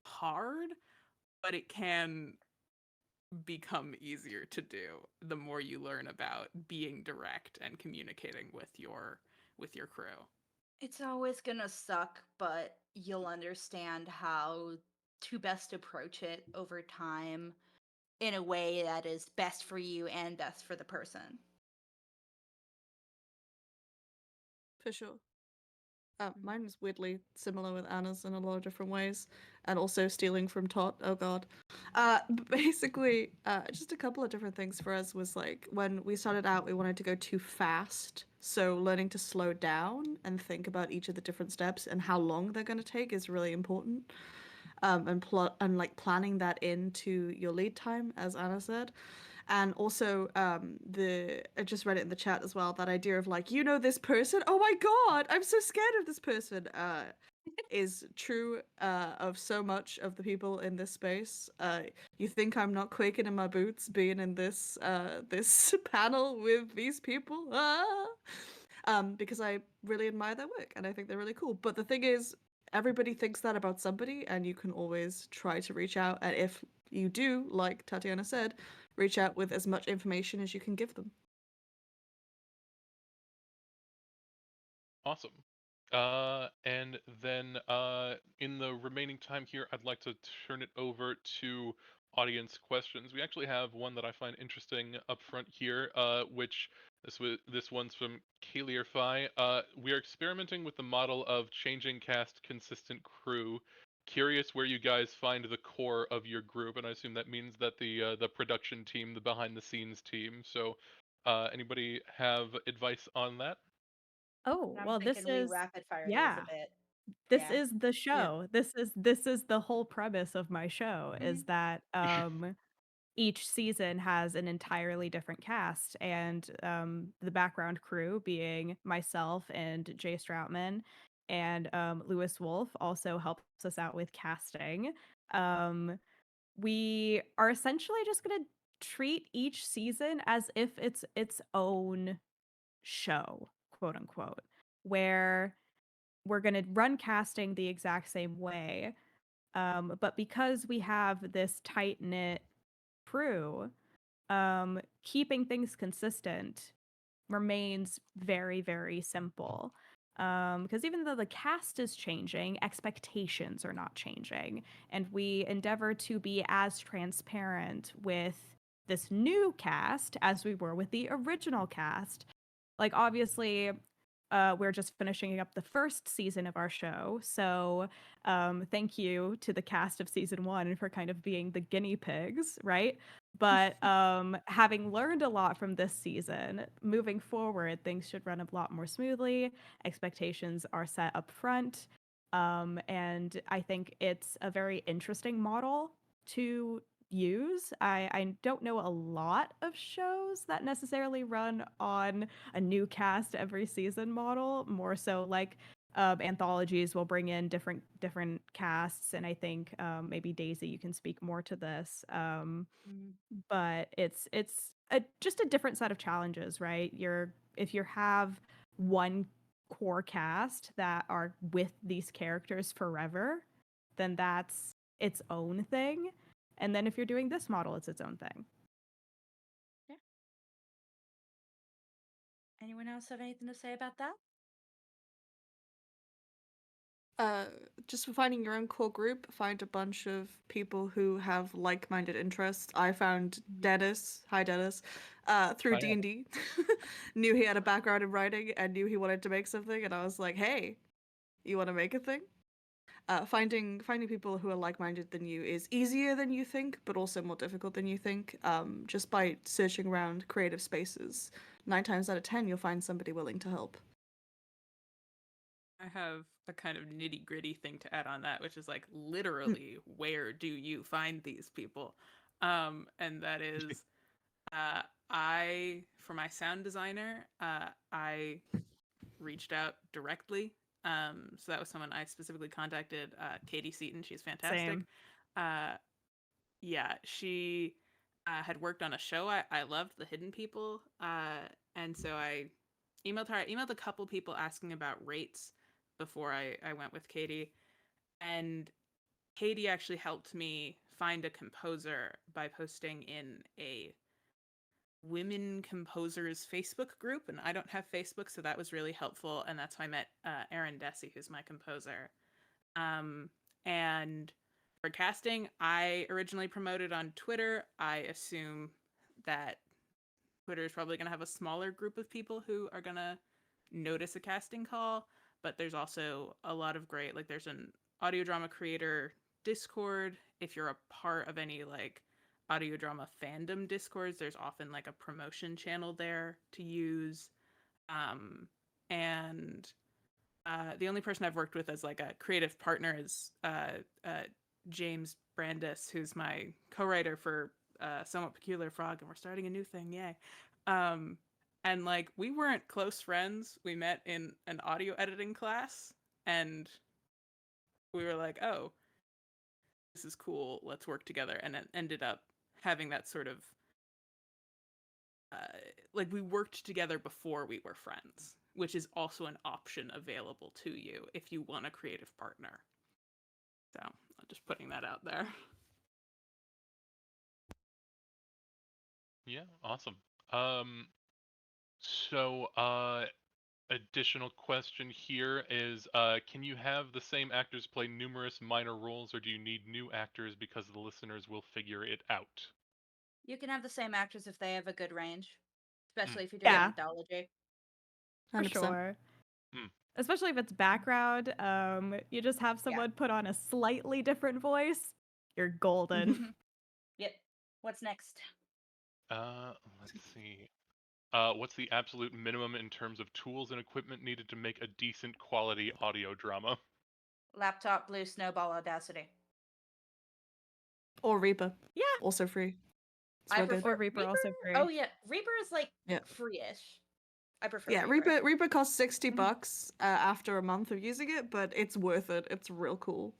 hard, but it can become easier to do the more you learn about being direct and communicating with your crew. It's always gonna suck, but you'll understand how to best approach it over time in a way that is best for you and best for the person. For sure. Mine is weirdly similar with Anna's in a lot of different ways, and also stealing from Tot. Oh god. But basically, just a couple of different things for us was like when we started out, we wanted to go too fast. So learning to slow down and think about each of the different steps and how long they're going to take is really important. And like planning that into your lead time, as Anna said. And also I just read it in the chat as well, that idea of like, this person, oh my god, I'm so scared of this person, is true of so much of the people in this space. You think I'm not quaking in my boots being in this this panel with these people? Because I really admire their work and I think they're really cool. But the thing is, everybody thinks that about somebody, and you can always try to reach out. And if you do, like Tatiana said, reach out with as much information as you can give them. Awesome. And then in the remaining time here, I'd like to turn it over to audience questions. We actually have one that I find interesting up front here, which this one's from Kalierfi. We are experimenting with the model of changing cast, consistent crew. Curious where you guys find the core of your group, and I assume that means that the production team, the behind the scenes team. So, anybody have advice on that? Oh, I'm well, thinking we rapid fire these a yeah, bit. this Yeah. is the Yeah. show. This is the whole premise of my show, is that each season has an entirely different cast, and the background crew being myself and Jay Stroutman, and Lewis Wolf also helps us out with casting. We are essentially just going to treat each season as if it's its own show, quote unquote, where we're going to run casting the exact same way. But because we have this tight knit crew, keeping things consistent remains very, very simple. Because even though the cast is changing, expectations are not changing. And we endeavor to be as transparent with this new cast as we were with the original cast. Like, obviously, we're just finishing up the first season of our show. So thank you to the cast of season 1 for kind of being the guinea pigs, right? But having learned a lot from this season, moving forward, things should run a lot more smoothly. Expectations are set up front. And I think it's a very interesting model to use. I don't know a lot of shows that necessarily run on a new cast every season model, more so like anthologies will bring in different casts, and I think maybe Daisy, you can speak more to this. But just a different set of challenges, right? If you have one core cast that are with these characters forever, then that's its own thing. And then if you're doing this model, it's its own thing. Yeah. Anyone else have anything to say about that? Just for finding your own core group, find a bunch of people who have like-minded interests. I found Dennis, hi Dennis, through Hi, D&D. Knew he had a background in writing and knew he wanted to make something, and I was like, hey, you want to make a thing? Finding people who are like-minded than you is easier than you think, but also more difficult than you think. Just by searching around creative spaces, 9 times out of 10, you'll find somebody willing to help. I have a kind of nitty gritty thing to add on that, which is like literally, where do you find these people? And that is, for my sound designer, I reached out directly. So that was someone I specifically contacted, Katie Seaton. She's fantastic. Same. Yeah, she had worked on a show I loved, The Hidden People. And so I emailed her. I emailed a couple people asking about rates before I went with Katie. And Katie actually helped me find a composer by posting in a women composers Facebook group. And I don't have Facebook, so that was really helpful. And that's how I met Erin Dessy, who's my composer. And for casting, I originally promoted on Twitter. I assume that Twitter is probably going to have a smaller group of people who are going to notice a casting call, but there's also a lot of great, like there's an audio drama creator Discord. If you're a part of any like audio drama fandom Discords, there's often like a promotion channel there to use. And the only person I've worked with as like a creative partner is James Brandis, who's my co-writer for Somewhat Peculiar Frog, and we're starting a new thing, yay. And like we weren't close friends. We met in an audio editing class, and we were like, "Oh, this is cool. Let's work together." And it ended up having that sort of like we worked together before we were friends, which is also an option available to you if you want a creative partner. So I'm just putting that out there. Yeah, awesome. So additional question here is, can you have the same actors play numerous minor roles, or do you need new actors because the listeners will figure it out? You can have the same actors if they have a good range, Mm, especially if you're doing Yeah. an anthology. For 100%. sure. mm. Especially if it's background, you just have someone put on a slightly different voice, you're golden. Yep. What's next? Let's see. What's the absolute minimum in terms of tools and equipment needed to make a decent quality audio drama? Laptop, Blue Snowball, Audacity. Or Reaper. Yeah. Also free. It's I real good. prefer Or Reaper also free. Oh yeah, Reaper is like Yeah. free-ish. I prefer Yeah, Reaper. Reaper costs $60 after a month of using it, but it's worth it. It's real cool.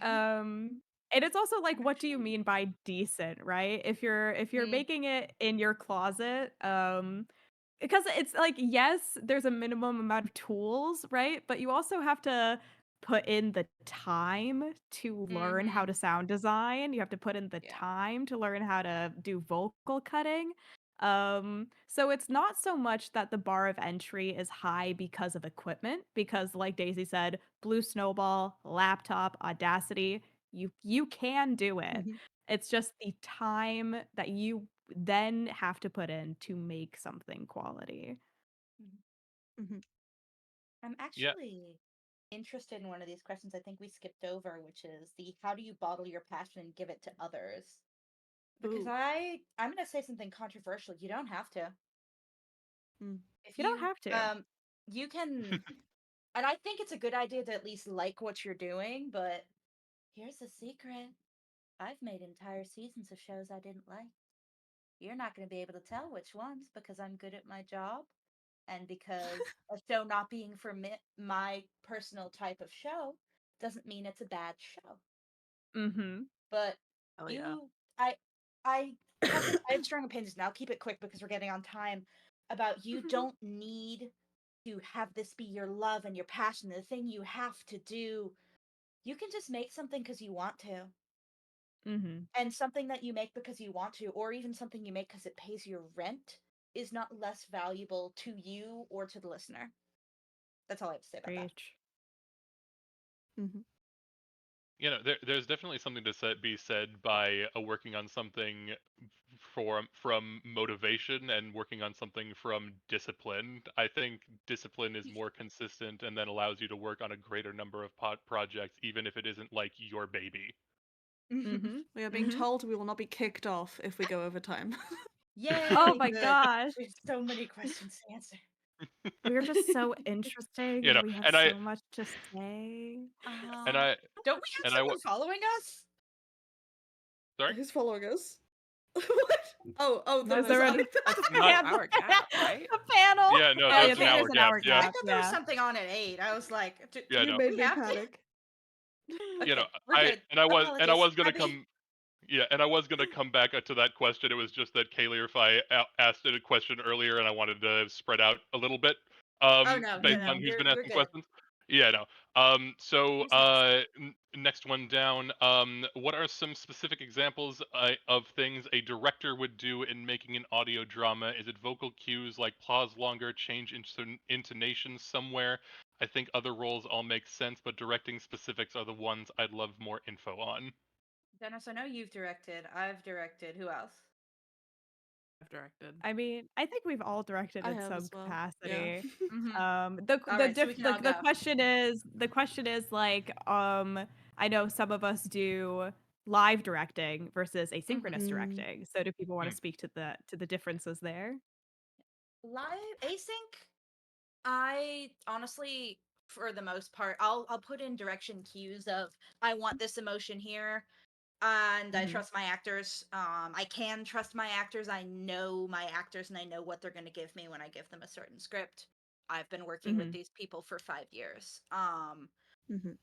And it's also like, what do you mean by decent, right? If you're making it in your closet, because it's like, yes, there's a minimum amount of tools, right? But you also have to put in the time to learn how to sound design. You have to put in the time to learn how to do vocal cutting. So it's not so much that the bar of entry is high because of equipment, because like Daisy said, Blue Snowball, laptop, Audacity, you can do it. It's just the time that you then have to put in to make something quality. I'm Yeah. actually interested in one of these questions I think we skipped over, which is the how do you bottle your passion and give it to others? Because Ooh. I'm gonna say something controversial. You don't have to. If You don't have to. you can, and I think it's a good idea to at least like what you're doing, but here's the secret. I've made entire seasons of shows I didn't like. You're not going to be able to tell which ones because I'm good at my job. And because a show not being for my personal type of show doesn't mean it's a bad show. Mm-hmm. But Oh yeah. I have strong opinions, and I'll keep it quick because we're getting on time. About you don't need to have this be your love and your passion, the thing you have to do. You can just make something because you want to. Mm-hmm. And something that you make because you want to, or even something you make because it pays your rent, is not less valuable to you or to the listener. That's all I have to say about that. Preach. Mm-hmm. You know, there's definitely something to be said by working on something from motivation and working on something from discipline. I think discipline is more consistent and then allows you to work on a greater number of projects, even if it isn't like your baby. Mm-hmm. We are being Mm-hmm. told we will not be kicked off if we go over time. Oh Yay! my Good. gosh. We have so many questions to answer. We're just so interesting You and know, we have and I so much to say. and I Don't we have and someone following us? sorry, Who's following us? What? Oh, No, the is there side. That's the an not hour gap, right? the panel. yeah, no, Oh, yeah, there's an there hour is an gap. hour Yeah, I gap. thought there was Yeah. something on at 8. I was like, do yeah, You no, made we me have to? panic. you know, Okay, we're good. and I Apologies. was gonna come. Yeah, and I was gonna come back to that question. It was just that Kaylee, if I asked it a question earlier, and I wanted to spread out a little bit, Oh no, based no, on who's been you're asking good. questions. Yeah, no. So Who's next? next one down. What are some specific examples of things a director would do in making an audio drama? Is it vocal cues like pause longer, change intonation somewhere? I think other roles all make sense, but directing specifics are the ones I'd love more info on. Dennis, I know you've directed. I've directed. Who else? I've directed. I mean, I think we've all directed I in have some as well. Yeah. capacity. Mm-hmm. The All the right, so diff we can all the go. question is like I know some of us do live directing versus asynchronous Mm. directing. So do people want Hmm. to speak to the differences there? Live async. I honestly, for the most part, I'll put in direction cues of I want this emotion here, and I Mm-hmm. trust my actors. I can trust my actors. I know my actors, and I know what they're going to give me when I give them a certain script. I've been working with Mm-hmm. these people for 5 years. Mhm.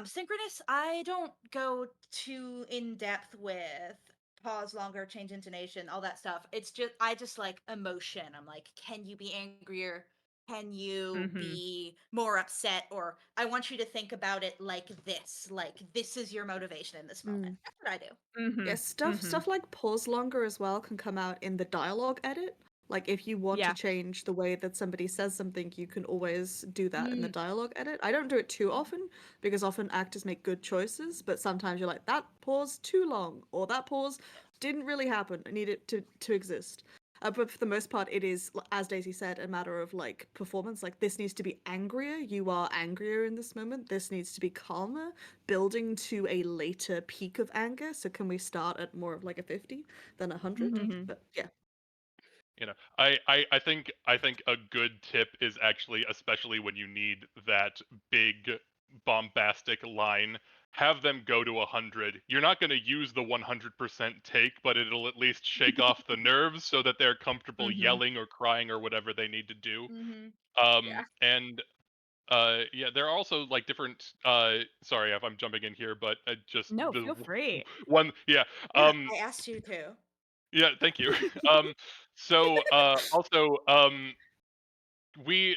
Synchronous, I don't go too in depth with pause longer, change intonation, all that stuff. It's just I just like emotion. I'm like, can you be angrier? Can you Mm-hmm. be more upset? Or I want you to think about it like this. Like this is your motivation in this moment. Mm. That's what I do. Mm-hmm. Yeah, stuff like pause longer as well can come out in the dialogue edit. Like if you want to Yeah. change the way that somebody says something, you can always do that in the Mm. dialogue edit. I don't do it too often because often actors make good choices, but sometimes you're like that pause too long or that pause didn't really happen. I need it to exist. But for the most part, it is, as Daisy said, a matter of like performance. Like this needs to be angrier. You are angrier in this moment. This needs to be calmer, building to a later peak of anger. So can we start at more of like a 50 than 100? Mm-hmm. Mm-hmm. But yeah. You know, I think a good tip is actually, especially when you need that big bombastic line, have them go to 100. You're not going to use the 100% take, but it'll at least shake off the nerves so that they're comfortable Mm-hmm. yelling or crying or whatever they need to do. Mm-hmm. Yeah. And yeah, there are also like different sorry if I'm jumping in here, but just No, the feel free. one yeah. Yeah. Um I asked you to. yeah, thank you. So also we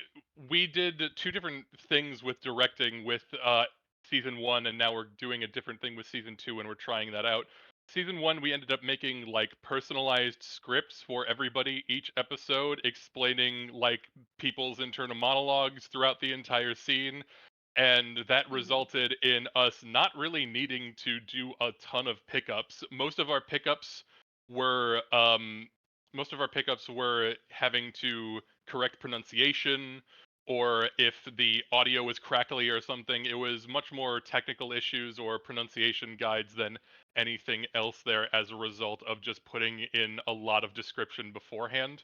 we did two different things with directing with season 1, and now we're doing a different thing with season 2 and we're trying that out. Season 1 we ended up making like personalized scripts for everybody each episode, explaining like people's internal monologues throughout the entire scene, and that Mm-hmm. resulted in us not really needing to do a ton of pickups. Were most of our pickups were having to correct pronunciation, or if the audio was crackly or something, it was much more technical issues or pronunciation guides than anything else there as a result of just putting in a lot of description beforehand.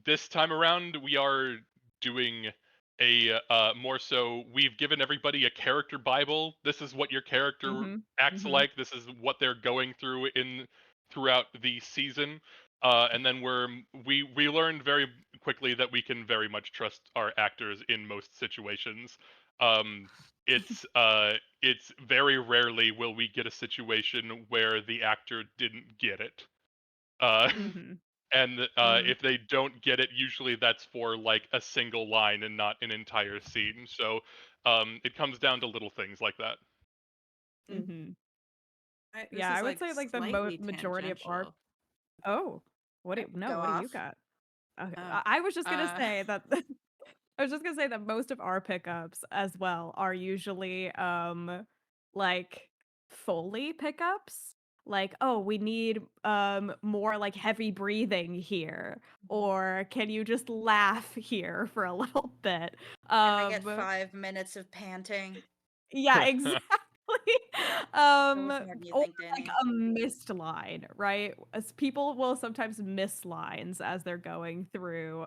This time around, we are doing a more so we've given everybody a character bible. This is what your character Mm-hmm. acts Mm-hmm. like. This is what they're going through in throughout the season. And then we learned very quickly that we can very much trust our actors in most situations. Um, it's very rarely will we get a situation where the actor didn't get it. Uh, Mm-hmm. and Mm. if they don't get it, usually that's for like a single line and not an entire scene. So it comes down to little things like that. Mm-hmm. This Yeah, is I would like say like the slightly majority of our. tangential. Oh, what do Yep, you, no? go What do you off. got? Okay, Oh, I was just gonna uh, say that. I was just gonna say that most of our pickups as well are usually like Foley pickups. Like, oh, we need more like heavy breathing here, or can you just laugh here for a little bit? Can I get Um 5 minutes of panting? yeah, exactly. So which one do you Or think, like Danny? a missed line, right? As people will sometimes miss lines as they're going through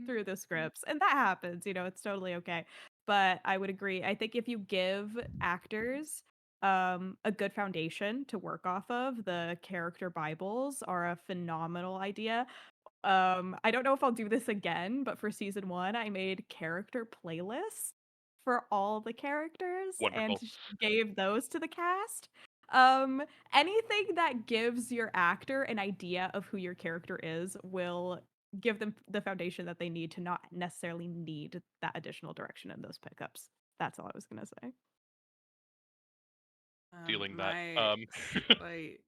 through the scripts, and that happens, it's totally okay. But I would agree. I think if you give actors a good foundation to work off of, the character bibles are a phenomenal idea. I don't know if I'll do this again, but for season 1, I made character playlists for all the characters and Wonderful. gave those to the cast. Anything that gives your actor an idea of who your character is will give them the foundation that they need to not necessarily need that additional direction in those pickups. That's all I was gonna say. Feeling that. my slight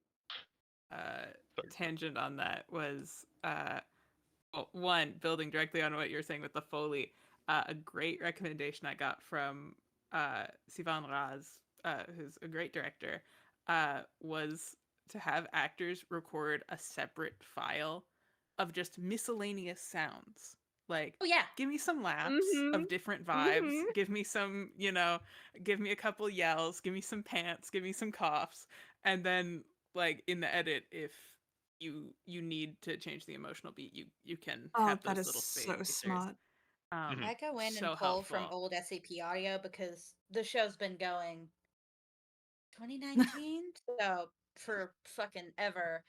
uh, Sorry. tangent on that was well, one, building directly on what you're saying with the Foley. A great recommendation I got from Sivan Raz, who's a great director, was to have actors record a separate file of just miscellaneous sounds. Like, Oh yeah. give me some laughs Mhm. of different vibes. Mhm. Give me some, give me a couple yells. Give me some pants. Give me some coughs. And then, like, in the edit, if you need to change the emotional beat, you can Oh, have that those is little so spacers. smart. Mhm. I go in and So pull from helpful. old SAP audio because the show's been going 2019, so for fucking ever.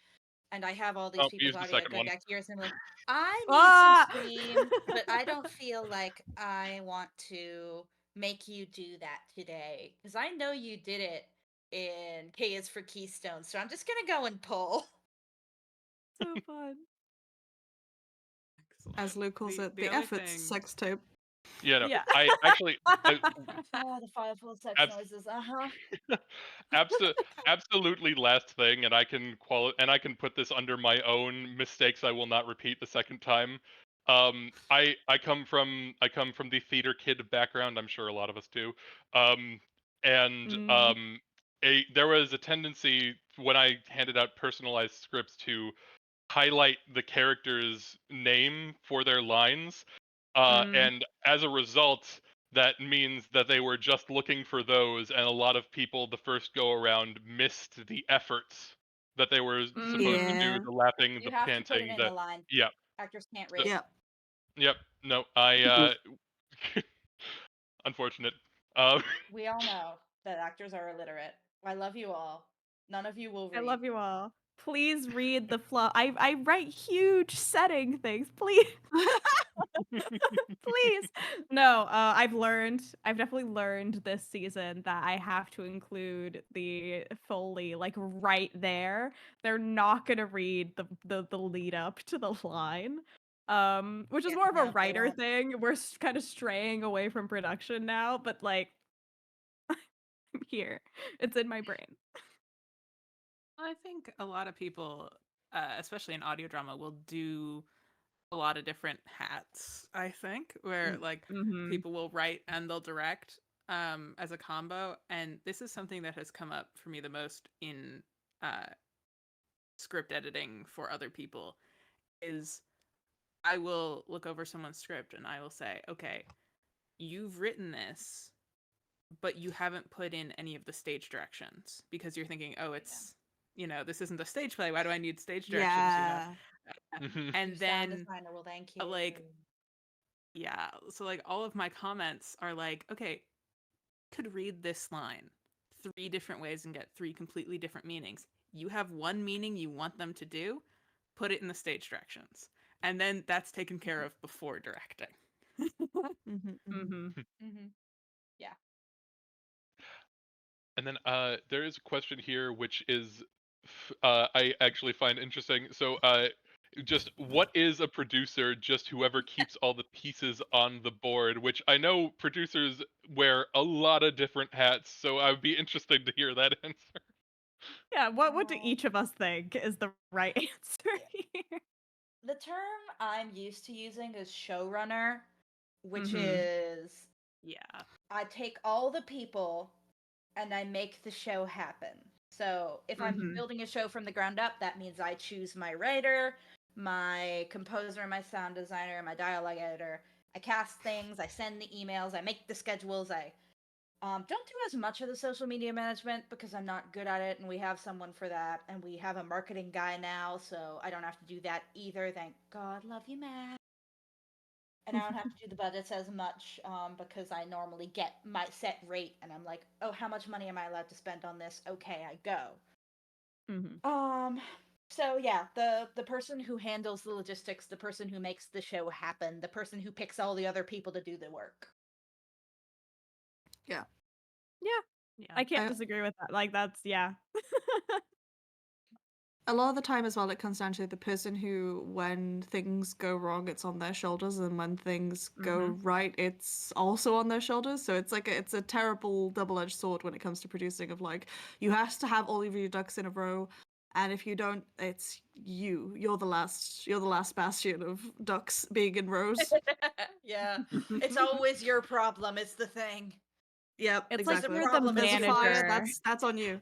And I have all these Oh, we people's used the audio second going one. back years, and I'm like, I need some Ah! screams, but I don't feel like I want to make you do that today because I know you did it in K is for Keystone, so I'm just gonna go and pull. So fun. As Excellent. Lou calls it, The the other efforts thing, sex tape. Yeah, no. Yeah. I actually Oh, the fireful sex abs- noises. Uh huh. absolutely last thing, and I can put this under my own mistakes I will not repeat the second time. I come from the theater kid background. I'm sure a lot of us do. Um, and Mm. there was a tendency when I handed out personalized scripts to highlight the character's name for their lines. Mm. And as a result, that means that they were just looking for those, and a lot of people the first go around missed the efforts that they were supposed to do, Mm. Yeah. the laughing, You the have to put it panting, in the the line. yeah. Actors can't So, read. Yep. yep. No, unfortunate. We all know that actors are illiterate. I love you all. None of you will I read. love you all. Please read the flow. I write huge setting things. Please, please. No, I've definitely learned this season that I have to include the Foley like right there. They're not gonna read the lead up to the line. Which is Yeah, more of a no, they writer won't. thing. We're kind of straying away from production now, but like I'm here. It's in my brain. I think a lot of people, especially in audio drama, will do a lot of different hats. I think where like Mm-hmm. people will write and they'll direct as a combo, and this is something that has come up for me the most in uh, script editing for other people. Is I will look over someone's script and I will say, okay, you've written this, but you haven't put in any of the stage directions because you're thinking, oh, Yeah. it's, this isn't a stage play. Why do I need stage directions? Yeah. Mhm. And Your sound then, designer will thank you. like, yeah. So, like, all of my comments are like, okay, could read this line 3 different ways and get 3 completely different meanings. You have one meaning you want them to do, put it in the stage directions. and then that's taken care of before directing. Mm-hmm. Yeah. And then there is a question here which is I actually find interesting. So just what is a producer? Just whoever keeps all the pieces on the board, which I know producers wear a lot of different hats, so I would be interested to hear that answer. Yeah, what do each of us think is the right answer here? The term I'm used to using is showrunner, which Mhm. is Yeah. I take all the people and I make the show happen. So if I'm Mhm. building a show from the ground up, that means I choose my writer, my composer, my sound designer, my dialogue editor. I cast things, I send the emails, I make the schedules, I don't do as much of the social media management because I'm not good at it, and we have someone for that, and we have a marketing guy now, so I don't have to do that either. Thank God, love you, Matt. And I don't have to do the budgets as much because I normally get my set rate, and I'm like, oh, how much money am I allowed to spend on this? Okay, I go. Mhm. So yeah, the person who handles the logistics, the person who makes the show happen, the person who picks all the other people to do the work. Yeah. Yeah, Yeah. I can't I, disagree with that. Like that's yeah. a lot of the time as well, it comes down to the person who, when things go wrong, it's on their shoulders, and when things go right, it's also on their shoulders. So it's like it's a terrible double-edged sword when it comes to producing. Of like, you have to have all of your ducks in a row, and if you don't, it's you. You're the last. You're the last bastion of ducks being in rows. Yeah, it's always your problem. It's the thing. Yep, It's like exactly. you're the Problem There's is a fire. manager. That's on you.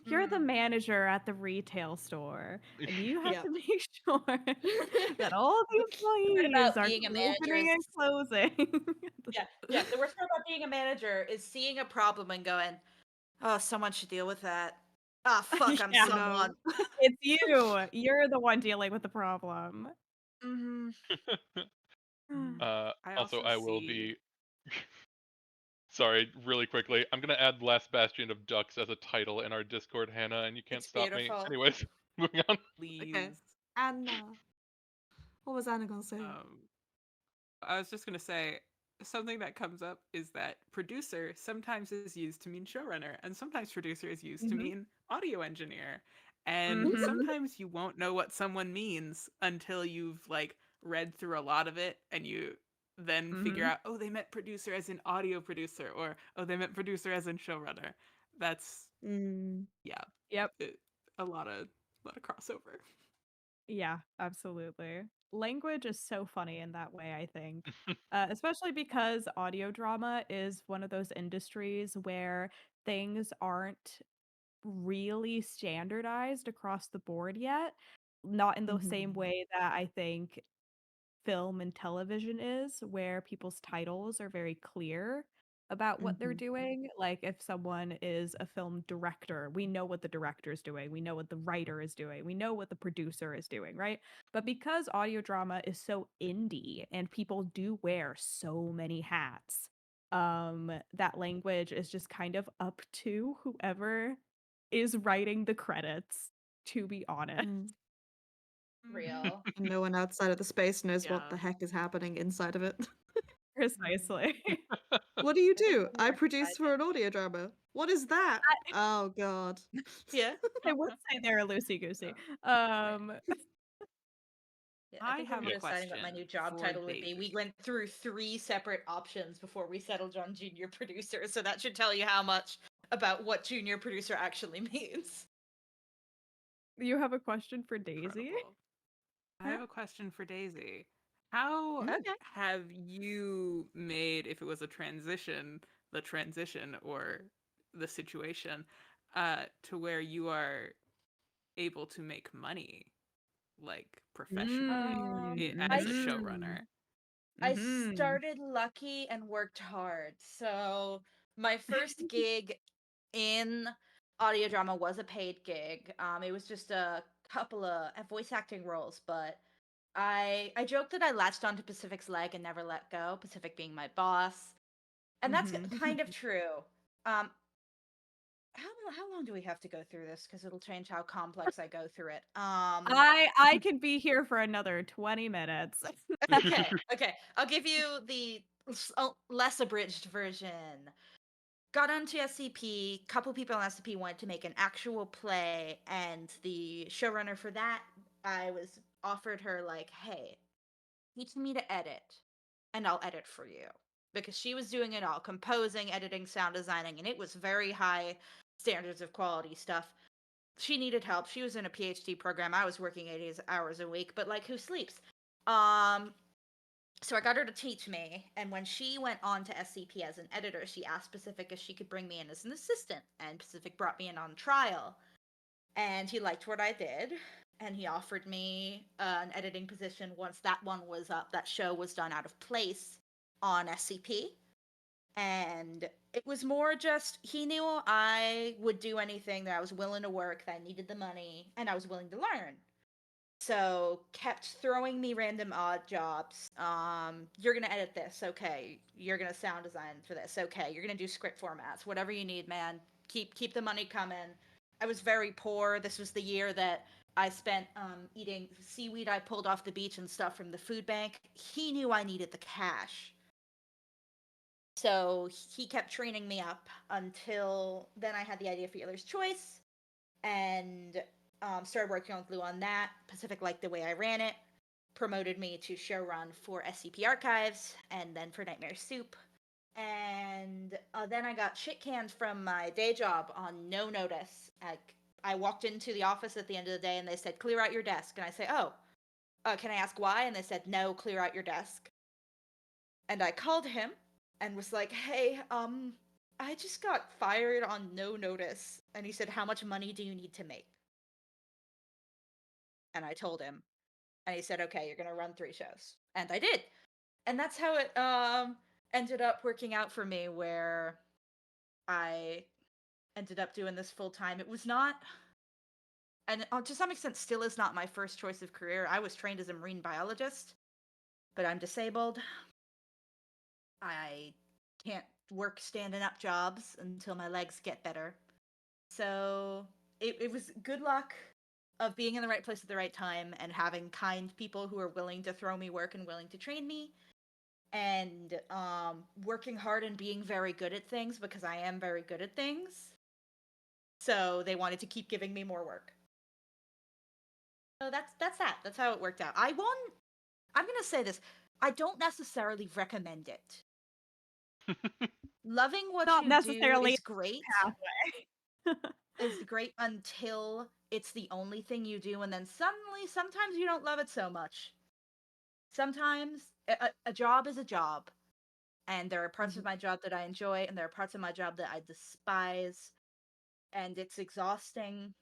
You're the Mm. manager at the retail store, and you have Yep. to make sure that all the The part employees about are being a manager opening is and closing. yeah. The worst part about being a manager is seeing a problem and going, "Oh, someone should deal with that." Ah, fuck, I'm Yeah, Oh no. someone. it's you. You're the one dealing with the problem. Mm-hmm. I Also, also I will see be sorry, really quickly. I'm gonna add Last Bastion of Ducks as a title in our Discord, Hannah, and you can't It's stop me. beautiful. Anyways, moving on. Okay. please. Anna. What was Anna gonna say? Um, I was just gonna say something that comes up is that producer sometimes is used to mean showrunner, and sometimes producer is used to Mhm. mean audio engineer. And Mhm. sometimes you won't know what someone means until you've like read through a lot of it and you then figure Mhm. out, oh, they meant producer as in audio producer, or oh, they meant producer as in showrunner. That's Mm. yeah, Yep. it, a lot of crossover. Yeah, absolutely. Language is so funny in that way, I think. Especially because audio drama is one of those industries where things aren't really standardized across the board yet. Not in the same Mhm. way that I think film and television is, where people's titles are very clear about what they're Mhm. doing. Like if someone is a film director, we know what the director is doing, we know what the writer is doing, we know what the producer is doing, right? But because audio drama is so indie and people do wear so many hats, that language is just kind of up to whoever is writing the credits, to be honest. Mm. Real. And no one outside of the space knows what Yeah. the heck is happening inside of it. Precisely. What do you I think do? it's I more produce for exciting. an audio drama. What is that? Oh god. Yeah. I would say they're loosey goosey. Yeah. Yeah, I I think when have we a were deciding what my question new job for title would be, we Daisy. went through 3 separate options before we settled on junior producer. So that should tell you how much about what junior producer actually means. You have a question for Daisy? Incredible. I Huh? have a question for Daisy. How Mm. Okay. have you made, if it was a transition, the transition or the situation, to where you are able to make money, like professionally, Mm. I as a Mhm. showrunner? I Mhm. started lucky and worked hard. So my first gig in audio drama was a paid gig. It was just a couple of voice acting roles, but I joke that I latched onto Pacific's leg and never let go. Pacific being my boss, and that's Mhm. kind of true. Um, how long do we have to go through this? Because it'll change how complex I go through it. I could be here for another 20 minutes. Okay. I'll give you the less abridged version. Got onto SCP. Couple people on SCP wanted to make an actual play, and the showrunner for that, I was offered her like, "Hey, teach me to edit, and I'll edit for you," because she was doing it all, composing, editing, sound designing, and it was very high standards of quality stuff. She needed help. She was in a PhD program. I was working 80 hours a week, but like, who sleeps? Um, so I got her to teach me, and when she went on to SCP as an editor, she asked Pacific if she could bring me in as an assistant, and Pacific brought me in on trial. And he liked what I did, and he offered me an editing position once that one was up. That show was done out of place on SCP. And it was more just, he knew I would do anything, that I was willing to work, that I needed the money, and I was willing to learn. So kept throwing me random odd jobs. You're gonna edit this, okay. You're gonna sound design for this, okay. You're gonna do script formats, whatever you need, man. Keep the money coming. I was very poor. This was the year that I spent eating seaweed I pulled off the beach and stuff from the food bank. He knew I needed the cash. So he kept training me up until then I had the idea for Healer's Choice, and started working on Glue on that. Pacific liked the way I ran it, promoted me to showrun for SCP Archives, and then for Nightmare Soup. And then I got shit canned from my day job on no notice. I walked into the office at the end of the day, and they said, "Clear out your desk." And I say, "Oh, can I ask why?" And they said, "No, clear out your desk." And I called him and was like, "Hey, I just got fired on no notice." And he said, "How much money do you need to make?" And I told him, and he said, "Okay, you're gonna run 3 shows." And I did. And that's how it ended up working out for me, where I ended up doing this full time. It was not, and to some extent still is not, my first choice of career. I was trained as a marine biologist, but I'm disabled. I can't work standing up jobs until my legs get better. So it was good luck of being in the right place at the right time, and having kind people who are willing to throw me work and willing to train me, and working hard and being very good at things, because I am very good at things. So they wanted to keep giving me more work. So that's that. That's how it worked out. I'm gonna say this. I don't necessarily recommend it. Loving what Not you do necessarily is great. pathway. Is great until it's the only thing you do, and then suddenly sometimes you don't love it so much. Sometimes a job is a job, and there are parts of my job that I enjoy, and there are parts of my job that I despise, and it's exhausting,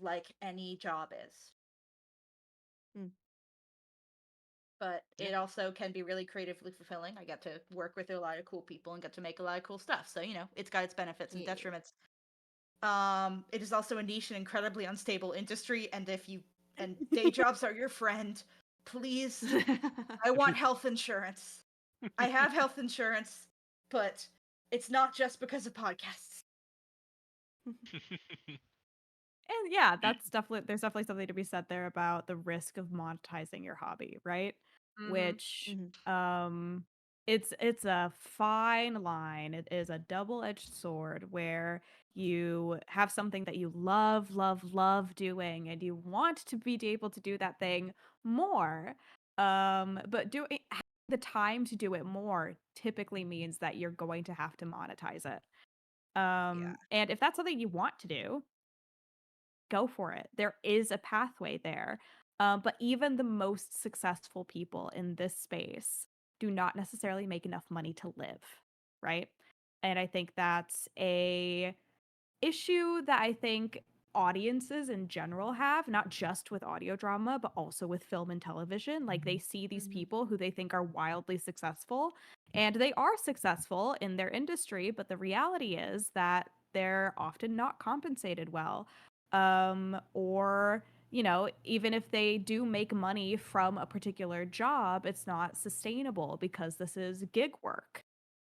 like any job is. Mm. But it also can be really creatively fulfilling. I get to work with a lot of cool people and get to make a lot of cool stuff, so it's got its benefits and Yeah. detriments. It is also a niche and incredibly unstable industry, and and day jobs are your friend, please. I want health insurance. I have health insurance, but it's not just because of podcasts. And yeah, there's definitely something to be said there about the risk of monetizing your hobby, right? Which um it's a fine line. It is a double-edged sword where you have something that you love, love, love doing, and you want to be able to do that thing more. But doing having the time to do it more typically means that you're going to have to monetize it. Yeah. And if that's something you want to do, go for it. There is a pathway there. But even the most successful people in this space do not necessarily make enough money to live, right? And I think that's a issue that I think audiences in general have, not just with audio drama, but also with film and television. Like they see these people who they think are wildly successful, and they are successful in their industry, but the reality is that they're often not compensated well. Or even if they do make money from a particular job, it's not sustainable because this is gig work.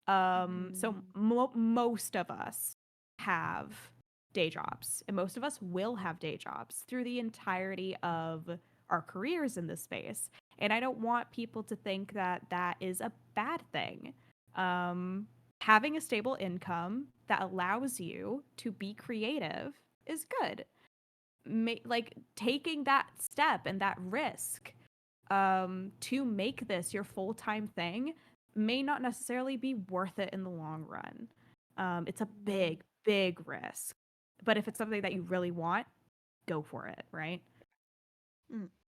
So most of us have day jobs, and most of us will have day jobs through the entirety of our careers in this space. And I don't want people to think that that is a bad thing. Having a stable income that allows you to be creative is good. Like taking that step and that risk to make this your full-time thing may not necessarily be worth it in the long run. It's a big risk. But if it's something that you really want, go for it, right?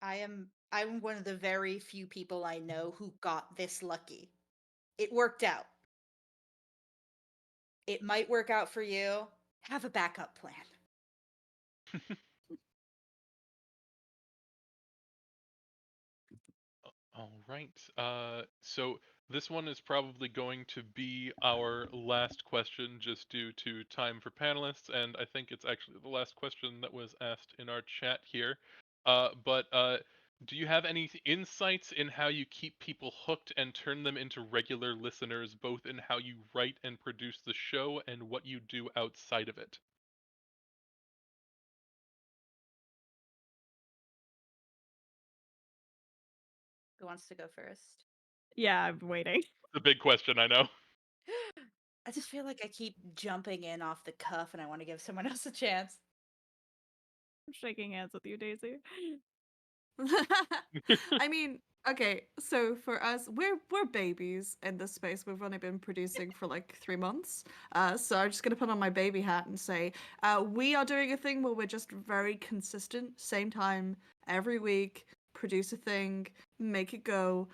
I'm one of the very few people I know who got this lucky. It worked out. It might work out for you. Have a backup plan. All right. So this one is probably going to be our last question just due to time for panelists, and I think it's actually the last question that was asked in our chat here. But do you have any insights in how you keep people hooked and turn them into regular listeners, both in how you write and produce the show and what you do outside of it? Who wants to go first? Yeah, I'm waiting. The big question, I know. I just feel like I keep jumping in off the cuff and I want to give someone else a chance. I'm shaking hands with you, Daisy. I mean, okay, so for us, we're babies in this space. We've only been producing for like 3 months. So I'm just gonna put on my baby hat and say, we are doing a thing where we're just very consistent, same time every week, produce a thing, make it go.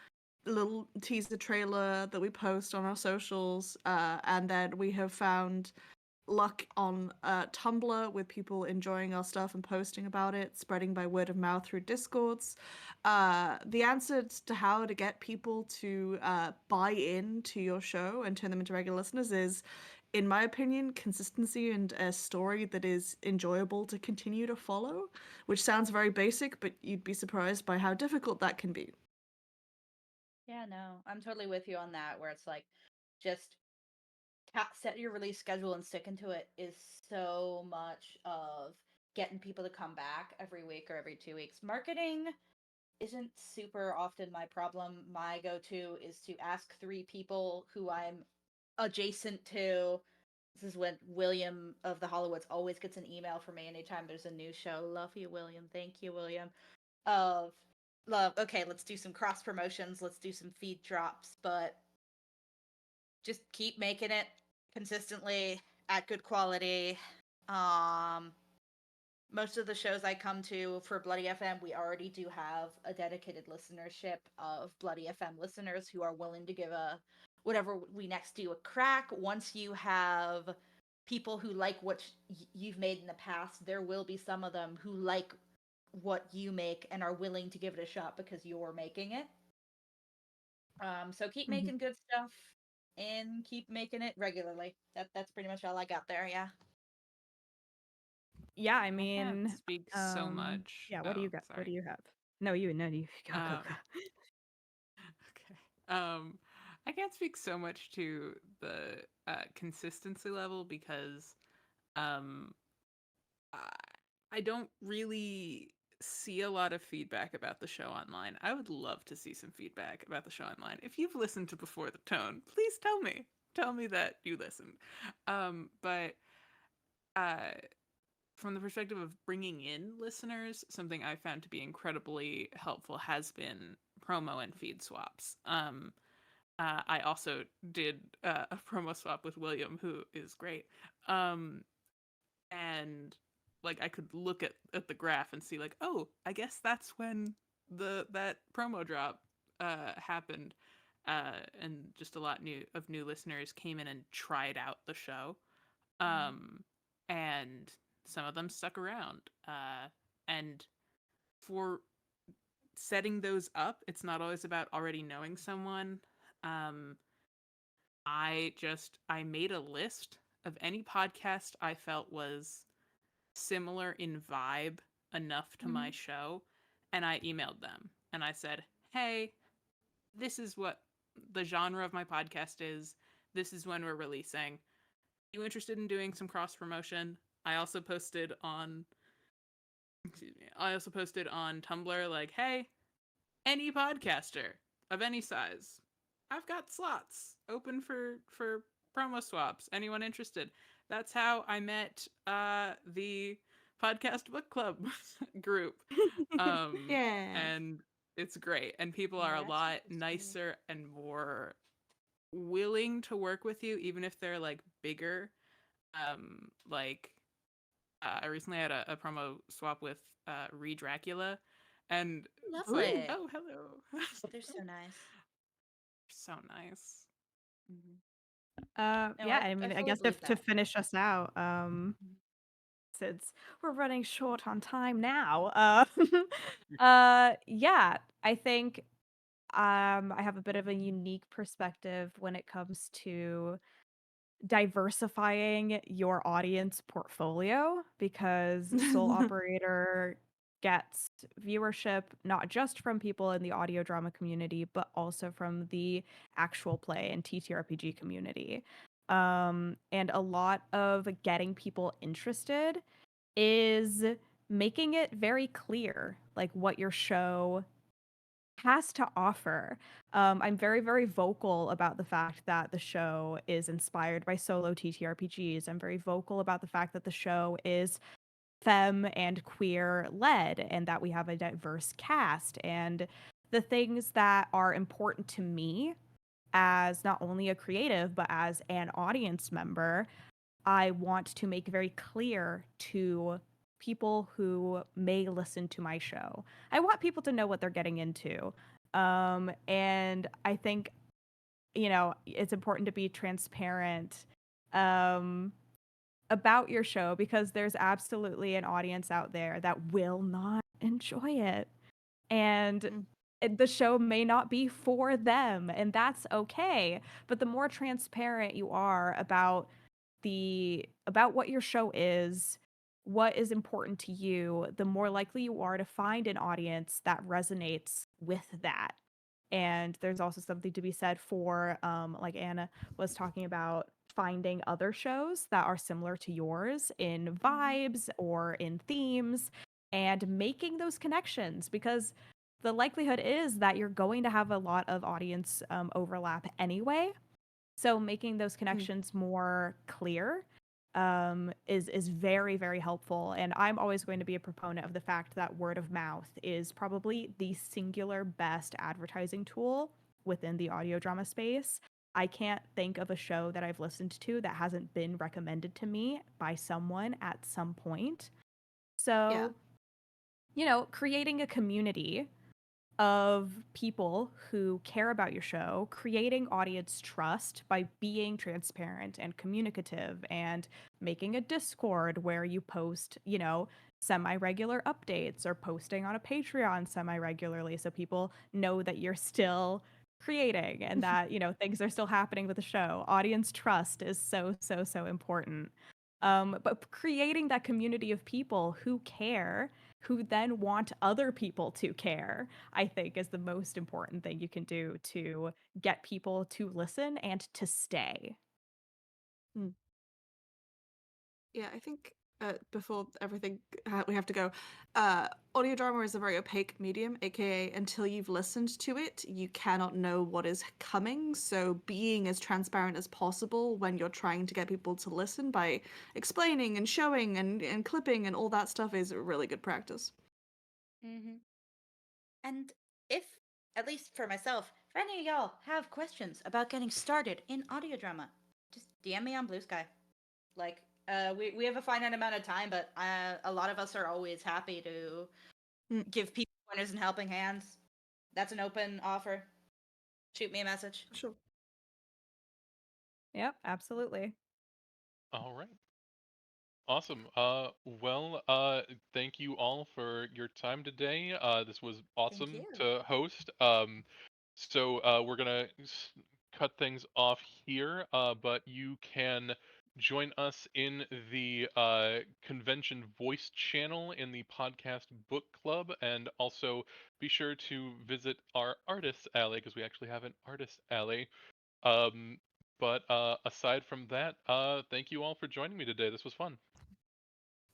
Little teaser trailer that we post on our socials, and then we have found luck on Tumblr with people enjoying our stuff and posting about it, spreading by word of mouth through Discords. The answer to how to get people to buy into your show and turn them into regular listeners is, in my opinion, consistency and a story that is enjoyable to continue to follow, which sounds very basic, but you'd be surprised by how difficult that can be. Yeah, no, I'm totally with you on that, where it's like just set your release schedule and sticking to it is so much of getting people to come back every week or every 2 weeks. Marketing isn't super often my problem. My go-to is to ask 3 people who I'm adjacent to. This is when William of the Hollywoods always gets an email from me anytime there's a new show. Love you, William. Thank you, William. Of love. Okay, let's do some cross promotions. Let's do some feed drops, but just keep making it consistently at good quality. Um, most of the shows I come to for Bloody FM, we already do have a dedicated listenership of Bloody FM listeners who are willing to give a whatever we next do a crack. Once you have people who like what you've made in the past, there will be some of them who like what you make and are willing to give it a shot because you're making it. So keep making good stuff and keep making it regularly. That's pretty much all I got there. Yeah. Yeah, I I can't mean, speak so much. yeah, what do Oh, you got? What sorry. do you have? No, you go, go, Um, go. okay. I can't speak so much to the consistency level because um, I, I don't really see a lot of feedback about the show online. I would love to see some feedback about the show online. If you've listened to Before the Tone, please tell me. Tell me that you listened. But uh, from the perspective of bringing in listeners, something I found to be incredibly helpful has been promo and feed swaps. I also did a promo swap with William, who is great. And like I could look at the graph and see like, oh, I guess that's when that promo drop happened. And just a lot of new listeners came in and tried out the show. And some of them stuck around. And for setting those up, it's not always about already knowing someone. Um, I made a list of any podcast I felt was similar in vibe enough to my show, and I emailed them and I said, "Hey, this is what the genre of my podcast is. This is when we're releasing. you interested in doing some cross promotion? I also posted on Tumblr like, hey, any podcaster of any size, I've got slots open for promo swaps. Anyone interested? That's how I met the podcast book club group. Yeah. And it's great, and people are a Yeah, that's lot interesting. nicer and more willing to work with you, even if they're like bigger. Like I recently had a promo swap with Re Dracula, and Lovely. oh, hello. They're so nice. So nice. Hmm. No, Yeah, I I mean, I fully guess believe if to that. finish us out, Mhm. since we're running short on time now, yeah, I think I have a bit of a unique perspective when it comes to diversifying your audience portfolio because Soul Operator gets viewership not just from people in the audio drama community, but also from the actual play and TTRPG community. And a lot of getting people interested is making it very clear, like what your show has to offer. I'm very, very vocal about the fact that the show is inspired by solo TTRPGs. I'm very vocal about the fact that the show is femme and queer led and that we have a diverse cast. And the things that are important to me as not only a creative, but as an audience member, I want to make very clear to people who may listen to my show. I want people to know what they're getting into. And I think, it's important to be transparent um, about your show because there's absolutely an audience out there that will not enjoy it. And Mm. the show may not be for them, and that's okay. But the more transparent you are about what your show is, what is important to you, the more likely you are to find an audience that resonates with that. And there's also something to be said for, like Anna was talking about, finding other shows that are similar to yours in Mhm. vibes or in themes and making those connections because the likelihood is that you're going to have a lot of audience overlap anyway. So making those Mm. connections more clear is very, very helpful. And I'm always going to be a proponent of the fact that word of mouth is probably the singular best advertising tool within the audio drama space. I can't think of a show that I've listened to that hasn't been recommended to me by someone at some point. Yeah. So, creating a community of people who care about your show, creating audience trust by being transparent and communicative and making a Discord where you post, semi regular updates or posting on a Patreon semi regularly so people know that you're still creating and that, things are still happening with the show. Audience trust is so, so, so important. But creating that community of people who care, who then want other people to care, I think is the most important thing you can do to get people to listen and to stay. Mm. Yeah, I think before everything we have to go. Audio drama is a very opaque medium, aka until you've listened to it, you cannot know what is coming. So being as transparent as possible when you're trying to get people to listen by explaining and showing and clipping and all that stuff is a really good practice. Hmm. And if, at least for myself, if any of y'all have questions about getting started in audio drama, just DM me on Blue Sky. Like, we have a finite amount of time, but a lot of us are always happy to Mm, give people pointers and helping hands. That's an open offer. Shoot me a message. sure. Yep, absolutely. All right. Awesome. Well, thank you all for your time today. This was Thank awesome you. to host. So we're gonna cut things off here, but you can join us in the convention voice channel in the podcast book club, and also be sure to visit our artist alley because we actually have an artist alley. Um, But aside from that, thank you all for joining me today. This was fun.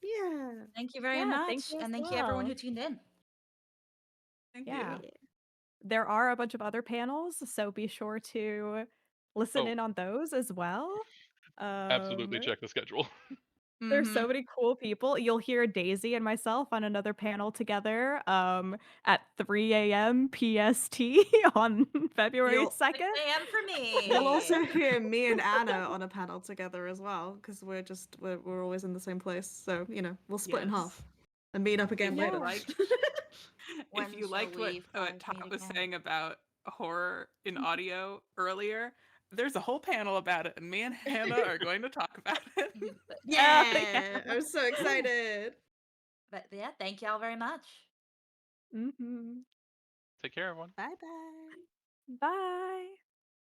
Yeah. Thank you very Yeah, much. thank you as And thank you everyone well. who tuned in. Thank Yeah. you. There are a bunch of other panels, so be sure to listen Oh, in on those as well. absolutely Um, check the schedule. there's so Mm-hmm. many cool people. You'll hear Daisy and myself on another panel together at 3 a.m. PST on February You'll 2nd. 6 a.m. for me. You'll also hear me and Anna on a panel together as well, because we're always in the same place. So, we'll split in Yes. half and meet up again If later. you liked When if you shall liked we what find Todd meet was again? saying about horror in audio earlier, there's a whole panel about it, and me and Hannah are going to talk about it. Yeah, I'm so excited. But yeah, thank y'all very much. Mhm. Take care, everyone. Bye bye. Bye.